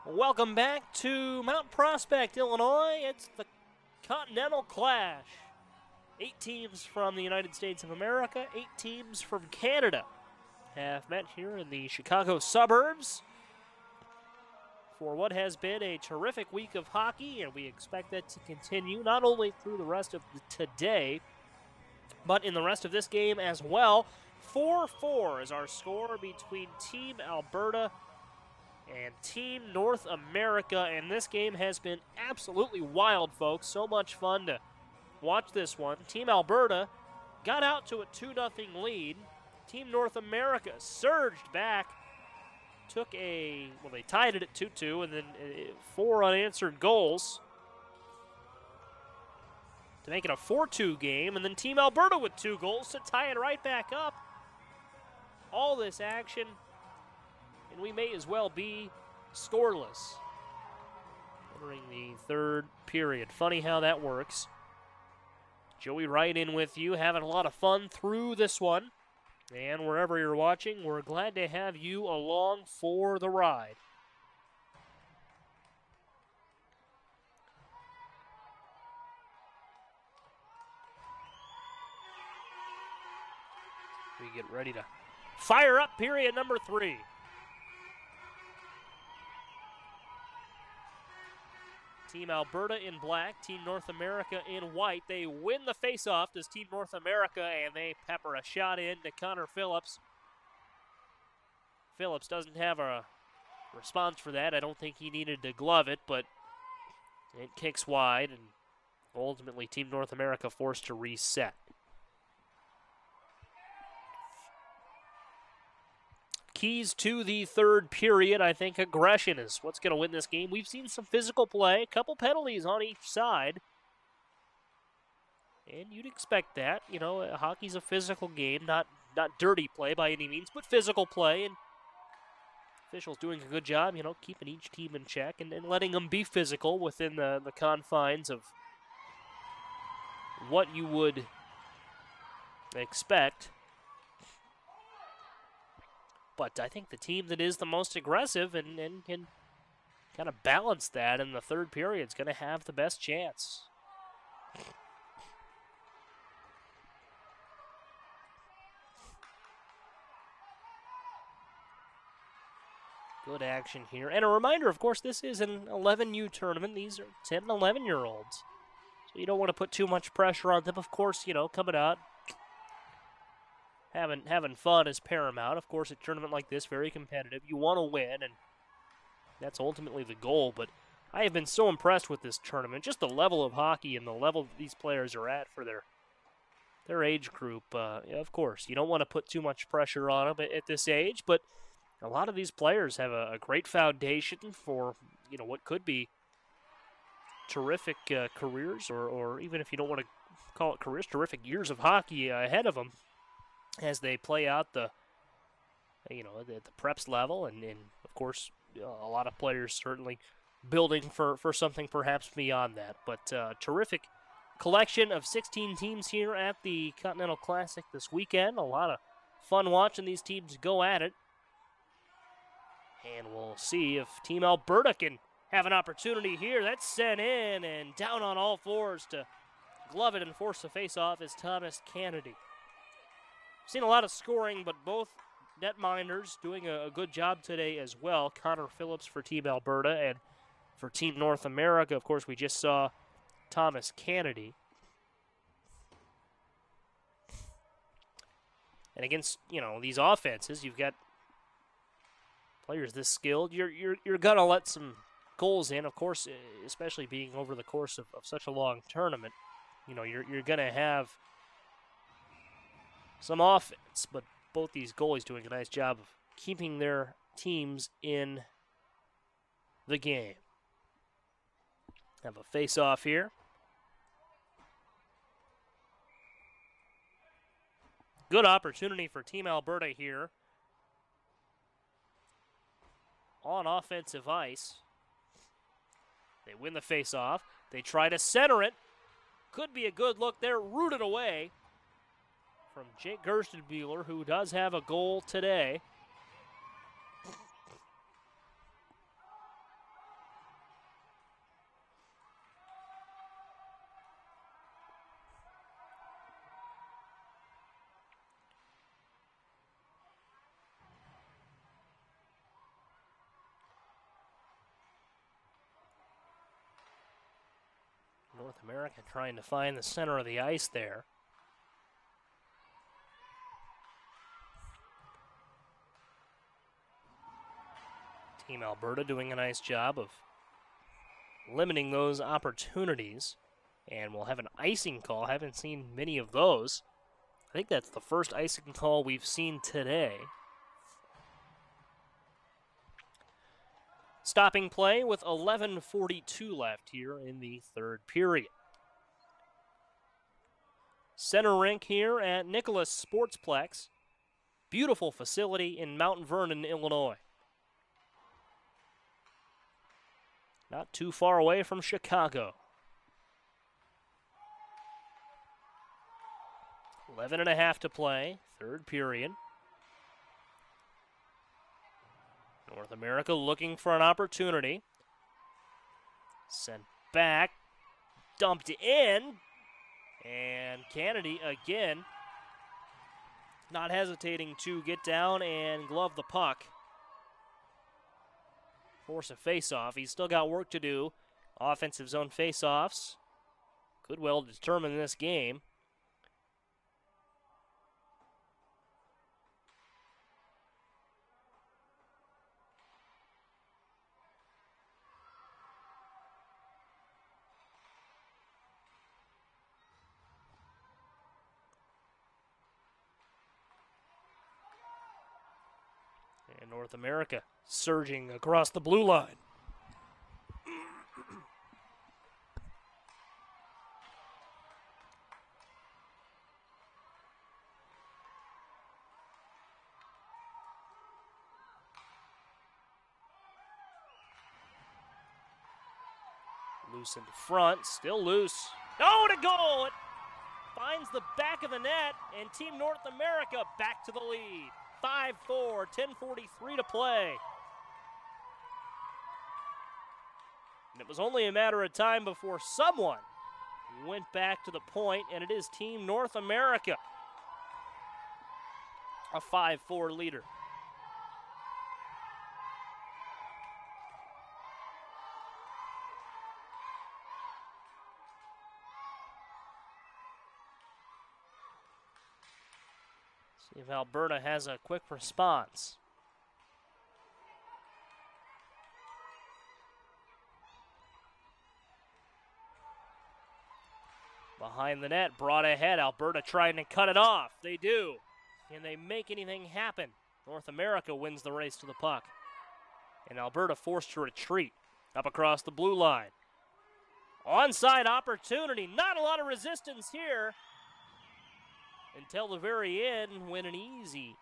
Speaker 1: Welcome back to Mount Prospect, Illinois. It's the Continental Clash. 8 teams from the United States of America, 8 teams from Canada have met here in the Chicago suburbs for what has been a terrific week of hockey, and we expect that to continue not only through the rest of today, but in the rest of this game as well. 4-4 is our score between Team Alberta and Team North America, and this game has been absolutely wild, folks. So much fun to watch this one. Team Alberta got out to a 2-0 lead. Team North America surged back, they tied it at 2-2, and then 4 unanswered goals to make it a 4-2 game, and then Team Alberta with 2 goals to tie it right back up. All this action, and we may as well be scoreless entering the third period. Funny how that works. Joey Wright in with you, having a lot of fun through this one. And wherever you're watching, we're glad to have you along for the ride. We get ready to fire up period number 3. Team Alberta in black, Team North America in white. They win the faceoff as Team North America, and they pepper a shot in to Connor Phillips. Phillips doesn't have a response for that. I don't think he needed to glove it, but it kicks wide, and ultimately Team North America forced to reset. Keys to the third period, I think aggression is what's going to win this game. We've seen some physical play, a couple penalties on each side. And you'd expect that. You know, hockey's a physical game, not dirty play by any means, but physical play. And officials doing a good job, keeping each team in check and letting them be physical within the confines of what you would expect. But I think the team that is the most aggressive and can kind of balance that in the third period is going to have the best chance. Good action here. And a reminder, of course, this is an 11U tournament. These are 10 and 11-year-olds. So you don't want to put too much pressure on them. Of course, coming out, having fun is paramount. Of course, a tournament like this, very competitive. You want to win, and that's ultimately the goal. But I have been so impressed with this tournament, just the level of hockey and the level these players are at for their age group. Of course, you don't want to put too much pressure on them at this age, but a lot of these players have a great foundation for what could be terrific careers, or even if you don't want to call it careers, terrific years of hockey ahead of them, as they play out the preps level, and of course a lot of players certainly building for something perhaps beyond that. But terrific collection of 16 teams here at the Continental Classic this weekend. A lot of fun watching these teams go at it, and we'll see if Team Alberta can have an opportunity here. That's sent in and down on all fours to glove it and force the face-off is Thomas Kennedy. Seen a lot of scoring, but both netminders doing a good job today as well. Connor Phillips for Team Alberta, and for Team North America, of course, we just saw Thomas Kennedy. And against, these offenses, you've got players this skilled. You're going to let some goals in, of course, especially being over the course of such a long tournament. You're going to have some offense, but both these goalies doing a nice job of keeping their teams in the game. Have a face-off here. Good opportunity for Team Alberta here on offensive ice. They win the face-off. They try to center it. Could be a good look there, rooted away from Jake Gerstenbuehler, who does have a goal today. North America trying to find the center of the ice there. Team Alberta doing a nice job of limiting those opportunities. And we'll have an icing call. Haven't seen many of those. I think that's the first icing call we've seen today. Stopping play with 11:42 left here in the third period. Center rink here at Nicholas Sportsplex. Beautiful facility in Mount Vernon, Illinois. Not too far away from Chicago. 11:30 to play, third period. North America looking for an opportunity. Sent back, dumped in, and Kennedy again not hesitating to get down and glove the puck. Force a face-off. He's still got work to do. Offensive zone face-offs could well determine this game. And North America surging across the blue line. Loose in front, still loose. Oh, to goal! It finds the back of the net, and Team North America back to the lead. 5-4, 10:43 to play. And it was only a matter of time before someone went back to the point, and it is Team North America, a 5-4 leader. See if Alberta has a quick response. Behind the net, brought ahead. Alberta trying to cut it off. They do. Can they make anything happen? North America wins the race to the puck. And Alberta forced to retreat up across the blue line. Onside opportunity. Not a lot of resistance here until the very end, when an easy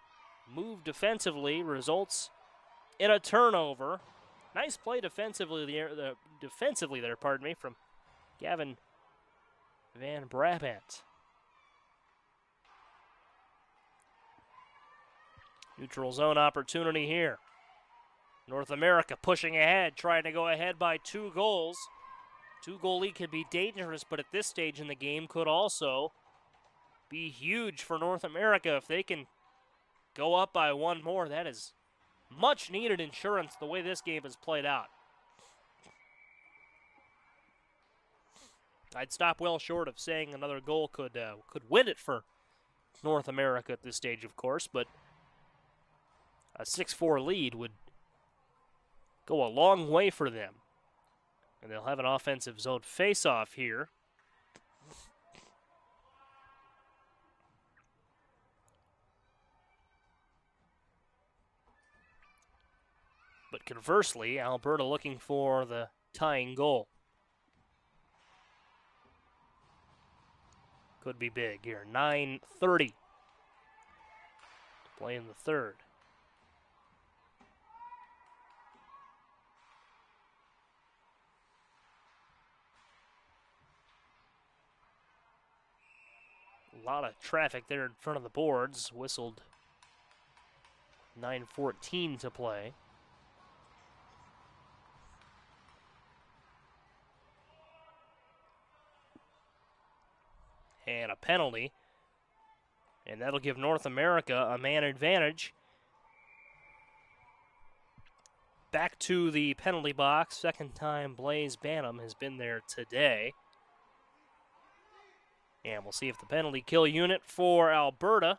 Speaker 1: move defensively results in a turnover. Nice play defensively there, from Gavin Van Brabant. Neutral zone opportunity here. North America pushing ahead, trying to go ahead by 2 goals. 2-goal lead could be dangerous, but at this stage in the game could also be huge for North America. If they can go up by 1 more, that is much needed insurance the way this game has played out. I'd stop well short of saying another goal could win it for North America at this stage, of course, but a 6-4 lead would go a long way for them. And they'll have an offensive zone face-off here. But conversely, Alberta looking for the tying goal. Could be big here. 9:30 to play in the third. A lot of traffic there in front of the boards. Whistled 9:14 to play. And a penalty. And that'll give North America a man advantage. Back to the penalty box. Second time Blaze Bantam has been there today. And we'll see if the penalty kill unit for Alberta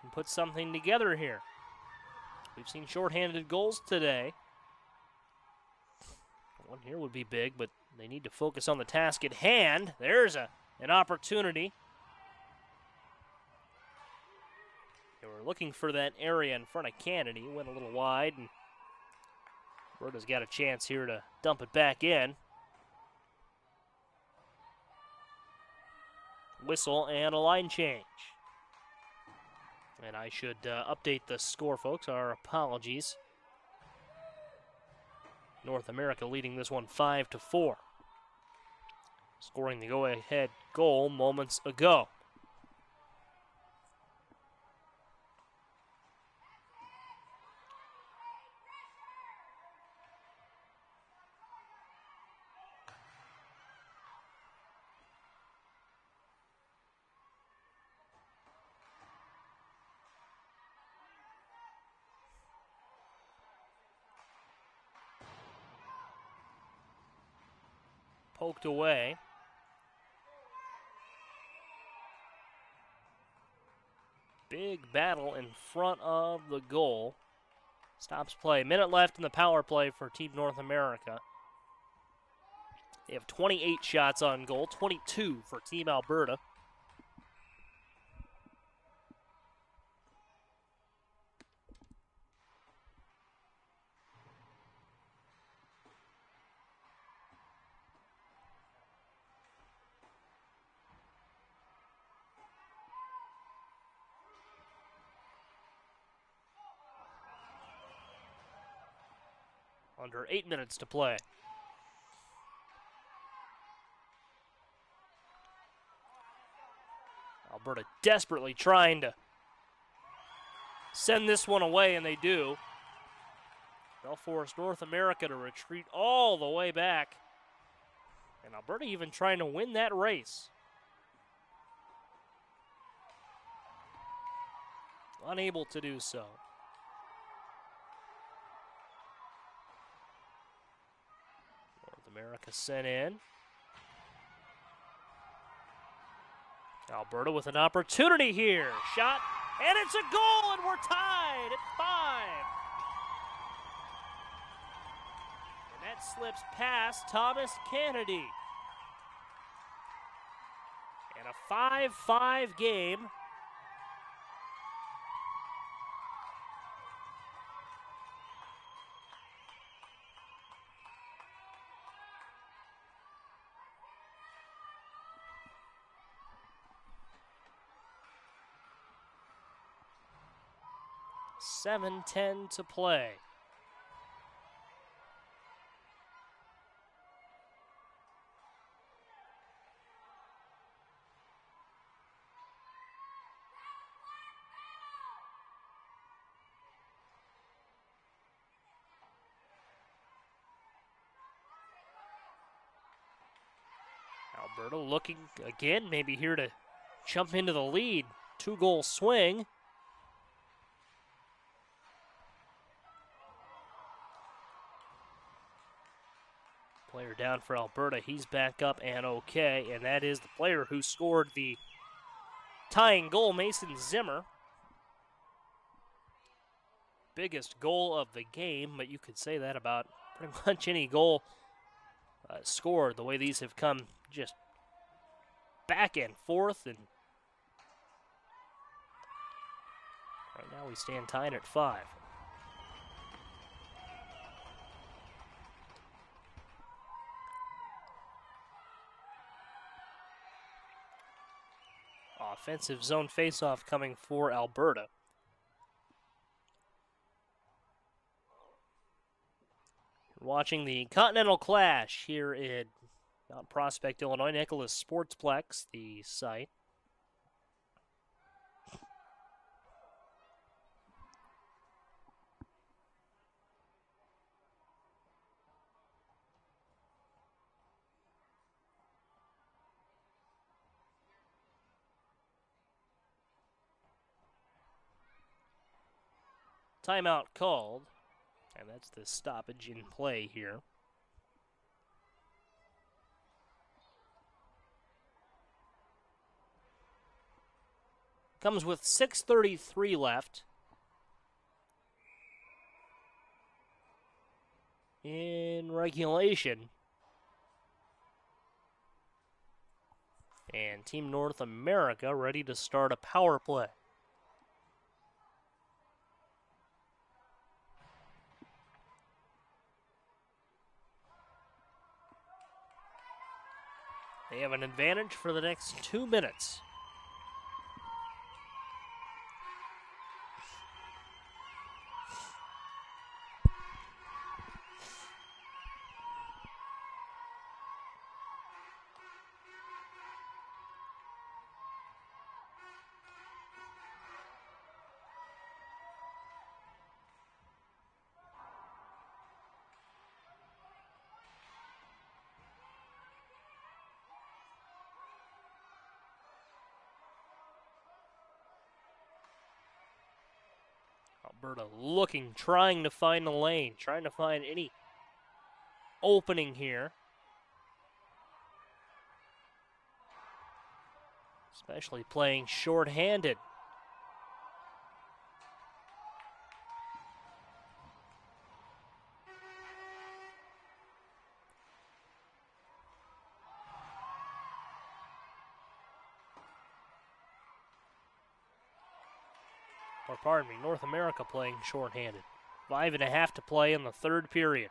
Speaker 1: can put something together here. We've seen shorthanded goals today. One here would be big, but they need to focus on the task at hand. There's an opportunity. They were looking for that area in front of Kennedy. Went a little wide, and Alberta's got a chance here to dump it back in. Whistle and a line change. And I should update the score, folks. Our apologies. North America leading this one 5-4. Scoring the go-ahead goal moments ago. Poked away. Big battle in front of the goal. Stops play. Minute left in the power play for Team North America. They have 28 shots on goal, 22 for Team Alberta. Under 8 minutes to play. Alberta desperately trying to send this one away, and they do. They'll force North America to retreat all the way back. And Alberta even trying to win that race. Unable to do so. America sent in. Alberta with an opportunity here. Shot, and it's a goal, and we're tied at 5. And that slips past Thomas Kennedy. And a 5-5 game. .7:10 to play. Alberta looking again, maybe here to jump into the lead. 2-goal swing. Player down for Alberta. He's back up and okay, and that is the player who scored the tying goal, Mason Zimmer. Biggest goal of the game, but you could say that about pretty much any goal scored, the way these have come just back and forth. And right now we stand tied at 5. Offensive zone faceoff coming for Alberta. Watching the Continental Clash here in Mount Prospect, Illinois. Nicholas Sportsplex, the site. Timeout called, and that's the stoppage in play here. Comes with 6:33 left in regulation. And Team North America ready to start a power play. They have an advantage for the next 2 minutes. Alberta looking, trying to find the lane, trying to find any opening here. Especially playing short-handed. Or pardon me, North America playing shorthanded. 5.5 to play in the third period.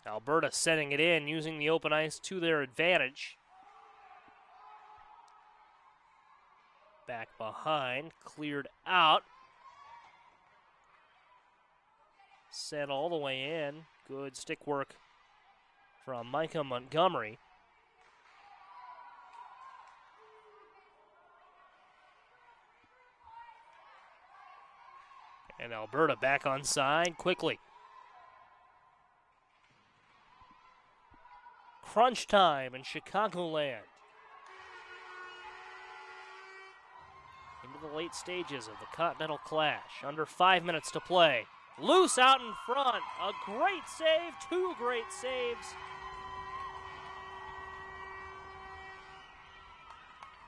Speaker 1: Alberta setting it in, using the open ice to their advantage. Back behind, cleared out. Set all the way in. Good stick work from Micah Montgomery. And Alberta back on side quickly. Crunch time in Chicagoland. Into the late stages of the Continental Clash. Under 5 minutes to play. Loose out in front. A great save. Two great saves.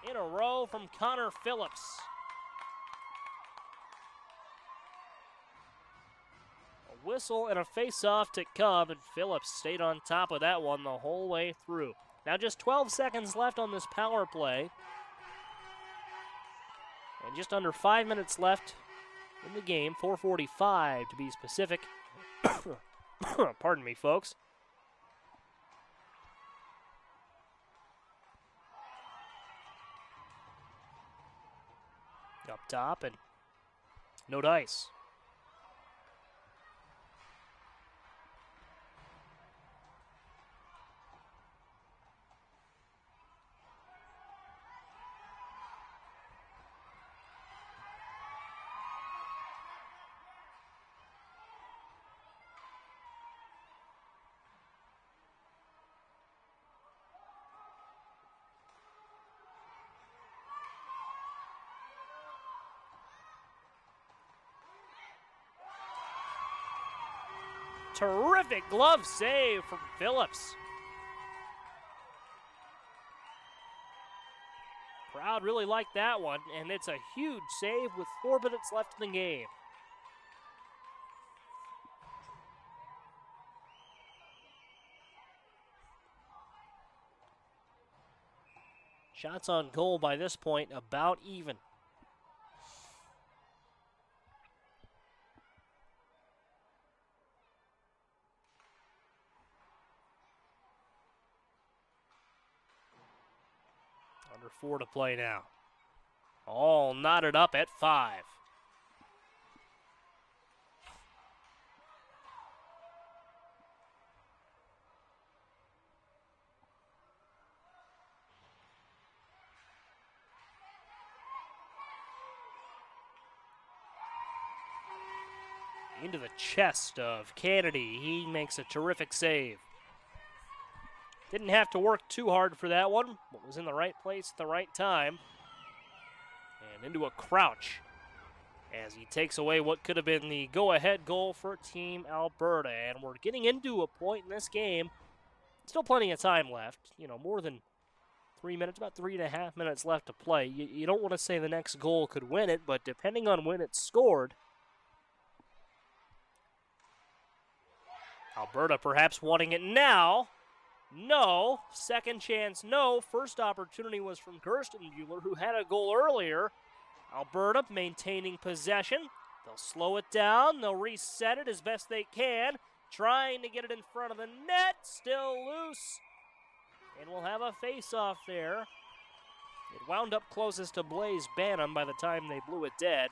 Speaker 1: In a row from Connor Phillips. Whistle and a face-off to come, and Phillips stayed on top of that one the whole way through. Now just 12 seconds left on this power play. And just under 5 minutes left in the game, 4:45 to be specific. Pardon me, folks. Up top, and no dice. Terrific glove save from Phillips. Crowd really liked that one, and it's a huge save with 4 minutes left in the game. Shots on goal by this point about even. Under 4 to play now. All knotted up at 5. Into the chest of Kennedy. He makes a terrific save. Didn't have to work too hard for that one, but was in the right place at the right time. And into a crouch as he takes away what could have been the go-ahead goal for Team Alberta. And we're getting into a point in this game. Still plenty of time left. You know, more than 3 minutes, about 3.5 minutes left to play. You don't want to say the next goal could win it, but depending on when it's scored, Alberta perhaps wanting it now. No. Second chance, no. First opportunity was from Gerstenbuehler, who had a goal earlier. Alberta maintaining possession. They'll slow it down. They'll reset it as best they can. Trying to get it in front of the net. Still loose. And we'll have a face-off there. It wound up closest to Blaze Banham by the time they blew it dead.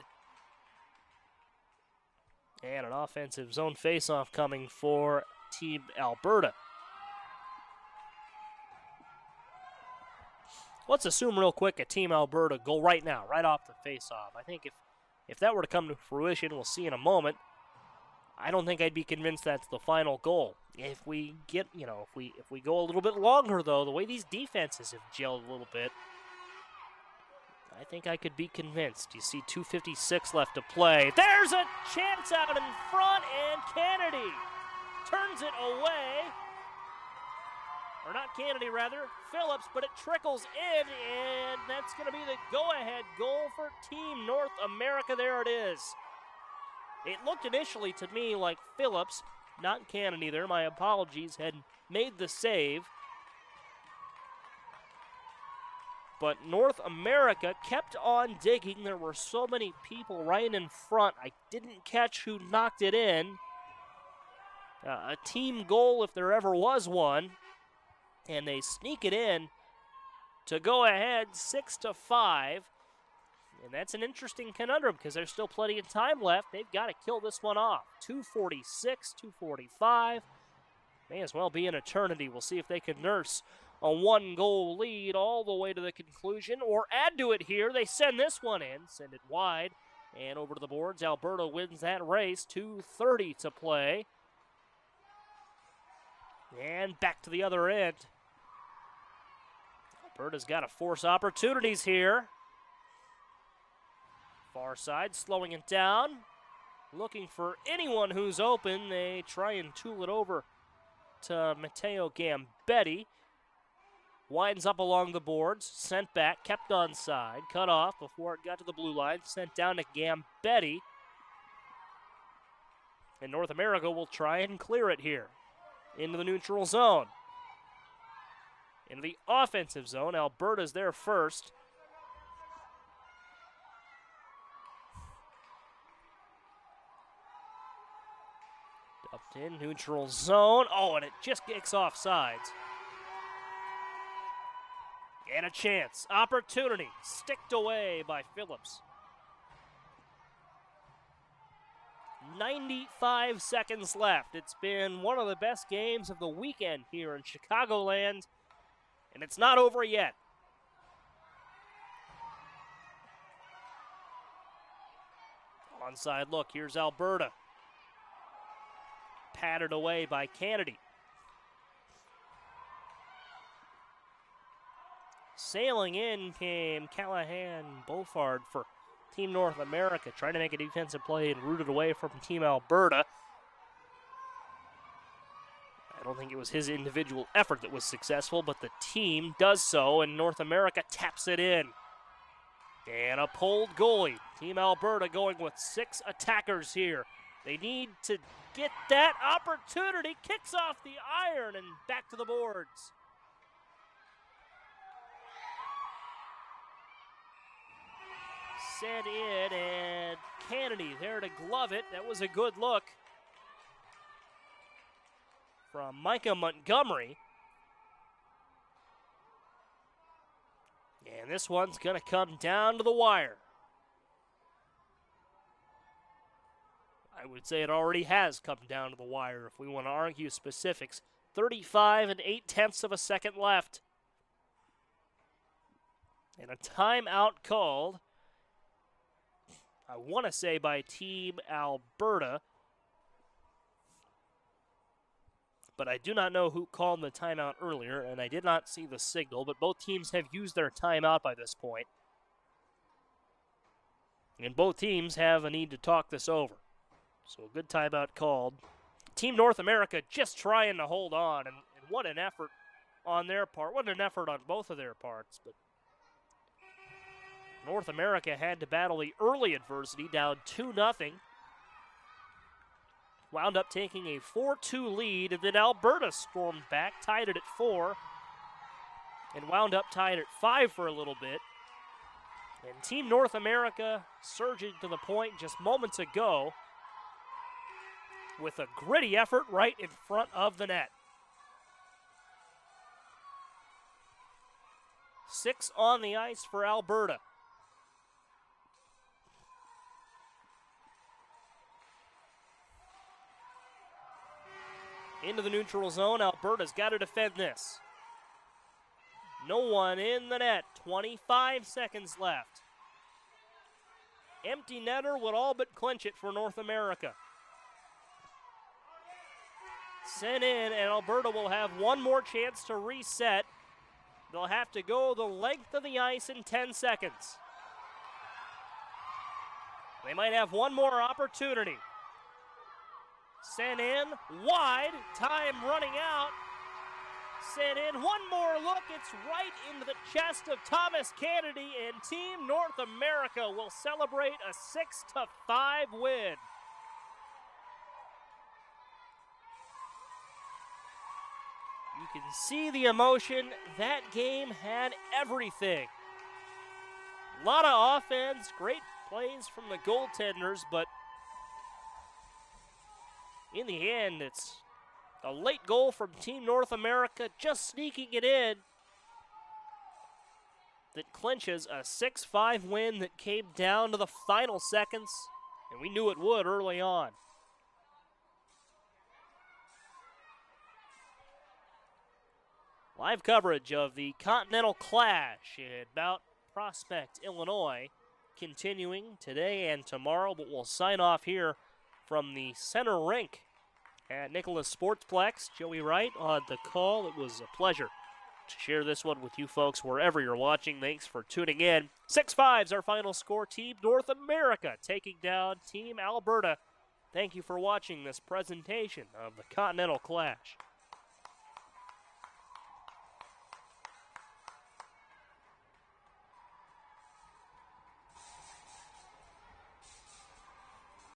Speaker 1: And an offensive zone face-off coming for Team Alberta. Let's assume real quick a Team Alberta goal right now, right off the face-off. I think if that were to come to fruition, we'll see in a moment. I don't think I'd be convinced that's the final goal. If we get, if we go a little bit longer, though, the way these defenses have gelled a little bit, I think I could be convinced. You see 2:56 left to play. There's a chance out in front, and Kennedy turns it away. Or not Kennedy, rather, Phillips, but it trickles in, and that's going to be the go-ahead goal for Team North America. There it is. It looked initially to me like Phillips, not Kennedy there, my apologies, had made the save. But North America kept on digging. There were so many people right in front. I didn't catch who knocked it in. A team goal if there ever was one. And they sneak it in to go ahead 6-5. And that's an interesting conundrum because there's still plenty of time left. They've got to kill this one off. 2:46, 2:45. May as well be an eternity. We'll see if they can nurse a one-goal lead all the way to the conclusion or add to it here. They send this one in, send it wide, and over to the boards. Alberta wins that race. 2:30 to play. And back to the other end. Alberta's got to force opportunities here. Far side, slowing it down. Looking for anyone who's open. They try and tool it over to Matteo Gambetti. Winds up along the boards. Sent back, kept onside. Cut off before it got to the blue line. Sent down to Gambetti. And North America will try and clear it here. Into the neutral zone. Into the offensive zone. Alberta's there first. Dumped in, neutral zone. Oh, and it just kicks off sides. And a chance. Opportunity. Sticked away by Phillips. 95 seconds left. It's been one of the best games of the weekend here in Chicagoland, and it's not over yet. Onside look. Here's Alberta. Patted away by Kennedy. Sailing in came Callahan Beauford for Team North America, trying to make a defensive play and root it away from Team Alberta. I don't think it was his individual effort that was successful, but the team does so, and North America taps it in. And a pulled goalie. Team Alberta going with 6 attackers here. They need to get that opportunity. Kicks off the iron and back to the boards. Sent in, and Kennedy there to glove it. That was a good look from Micah Montgomery. And this one's going to come down to the wire. I would say it already has come down to the wire if we want to argue specifics. 35 8/10 of a second left. And a timeout called, I want to say by Team Alberta, but I do not know who called the timeout earlier, and I did not see the signal, but both teams have used their timeout by this point. And both teams have a need to talk this over. So a good timeout called. Team North America just trying to hold on, and what an effort on their part. What an effort on both of their parts. But North America had to battle the early adversity, down 2-0. Wound up taking a 4-2 lead, and then Alberta stormed back, tied it at 4, and wound up tied at 5 for a little bit. And Team North America surging to the point just moments ago with a gritty effort right in front of the net. 6 on the ice for Alberta. Into the neutral zone, Alberta's got to defend this. No one in the net, 25 seconds left. Empty netter would all but clinch it for North America. Sent in, and Alberta will have one more chance to reset. They'll have to go the length of the ice in 10 seconds. They might have one more opportunity. Sent in, wide, time running out. Sent in, one more look, it's right into the chest of Thomas Kennedy, and Team North America will celebrate a 6-5 win. You can see the emotion. That game had everything. A lot of offense, great plays from the goaltenders, but in the end, it's a late goal from Team North America, just sneaking it in, that clinches a 6-5 win that came down to the final seconds, and we knew it would early on. Live coverage of the Continental Clash in Mount Prospect, Illinois, continuing today and tomorrow, but we'll sign off here from the center rink at Nicholas Sportsplex. Joey Wright on the call. It was a pleasure to share this one with you folks wherever you're watching. Thanks for tuning in. 6-5's our final score. Team North America taking down Team Alberta. Thank you for watching this presentation of the Continental Clash.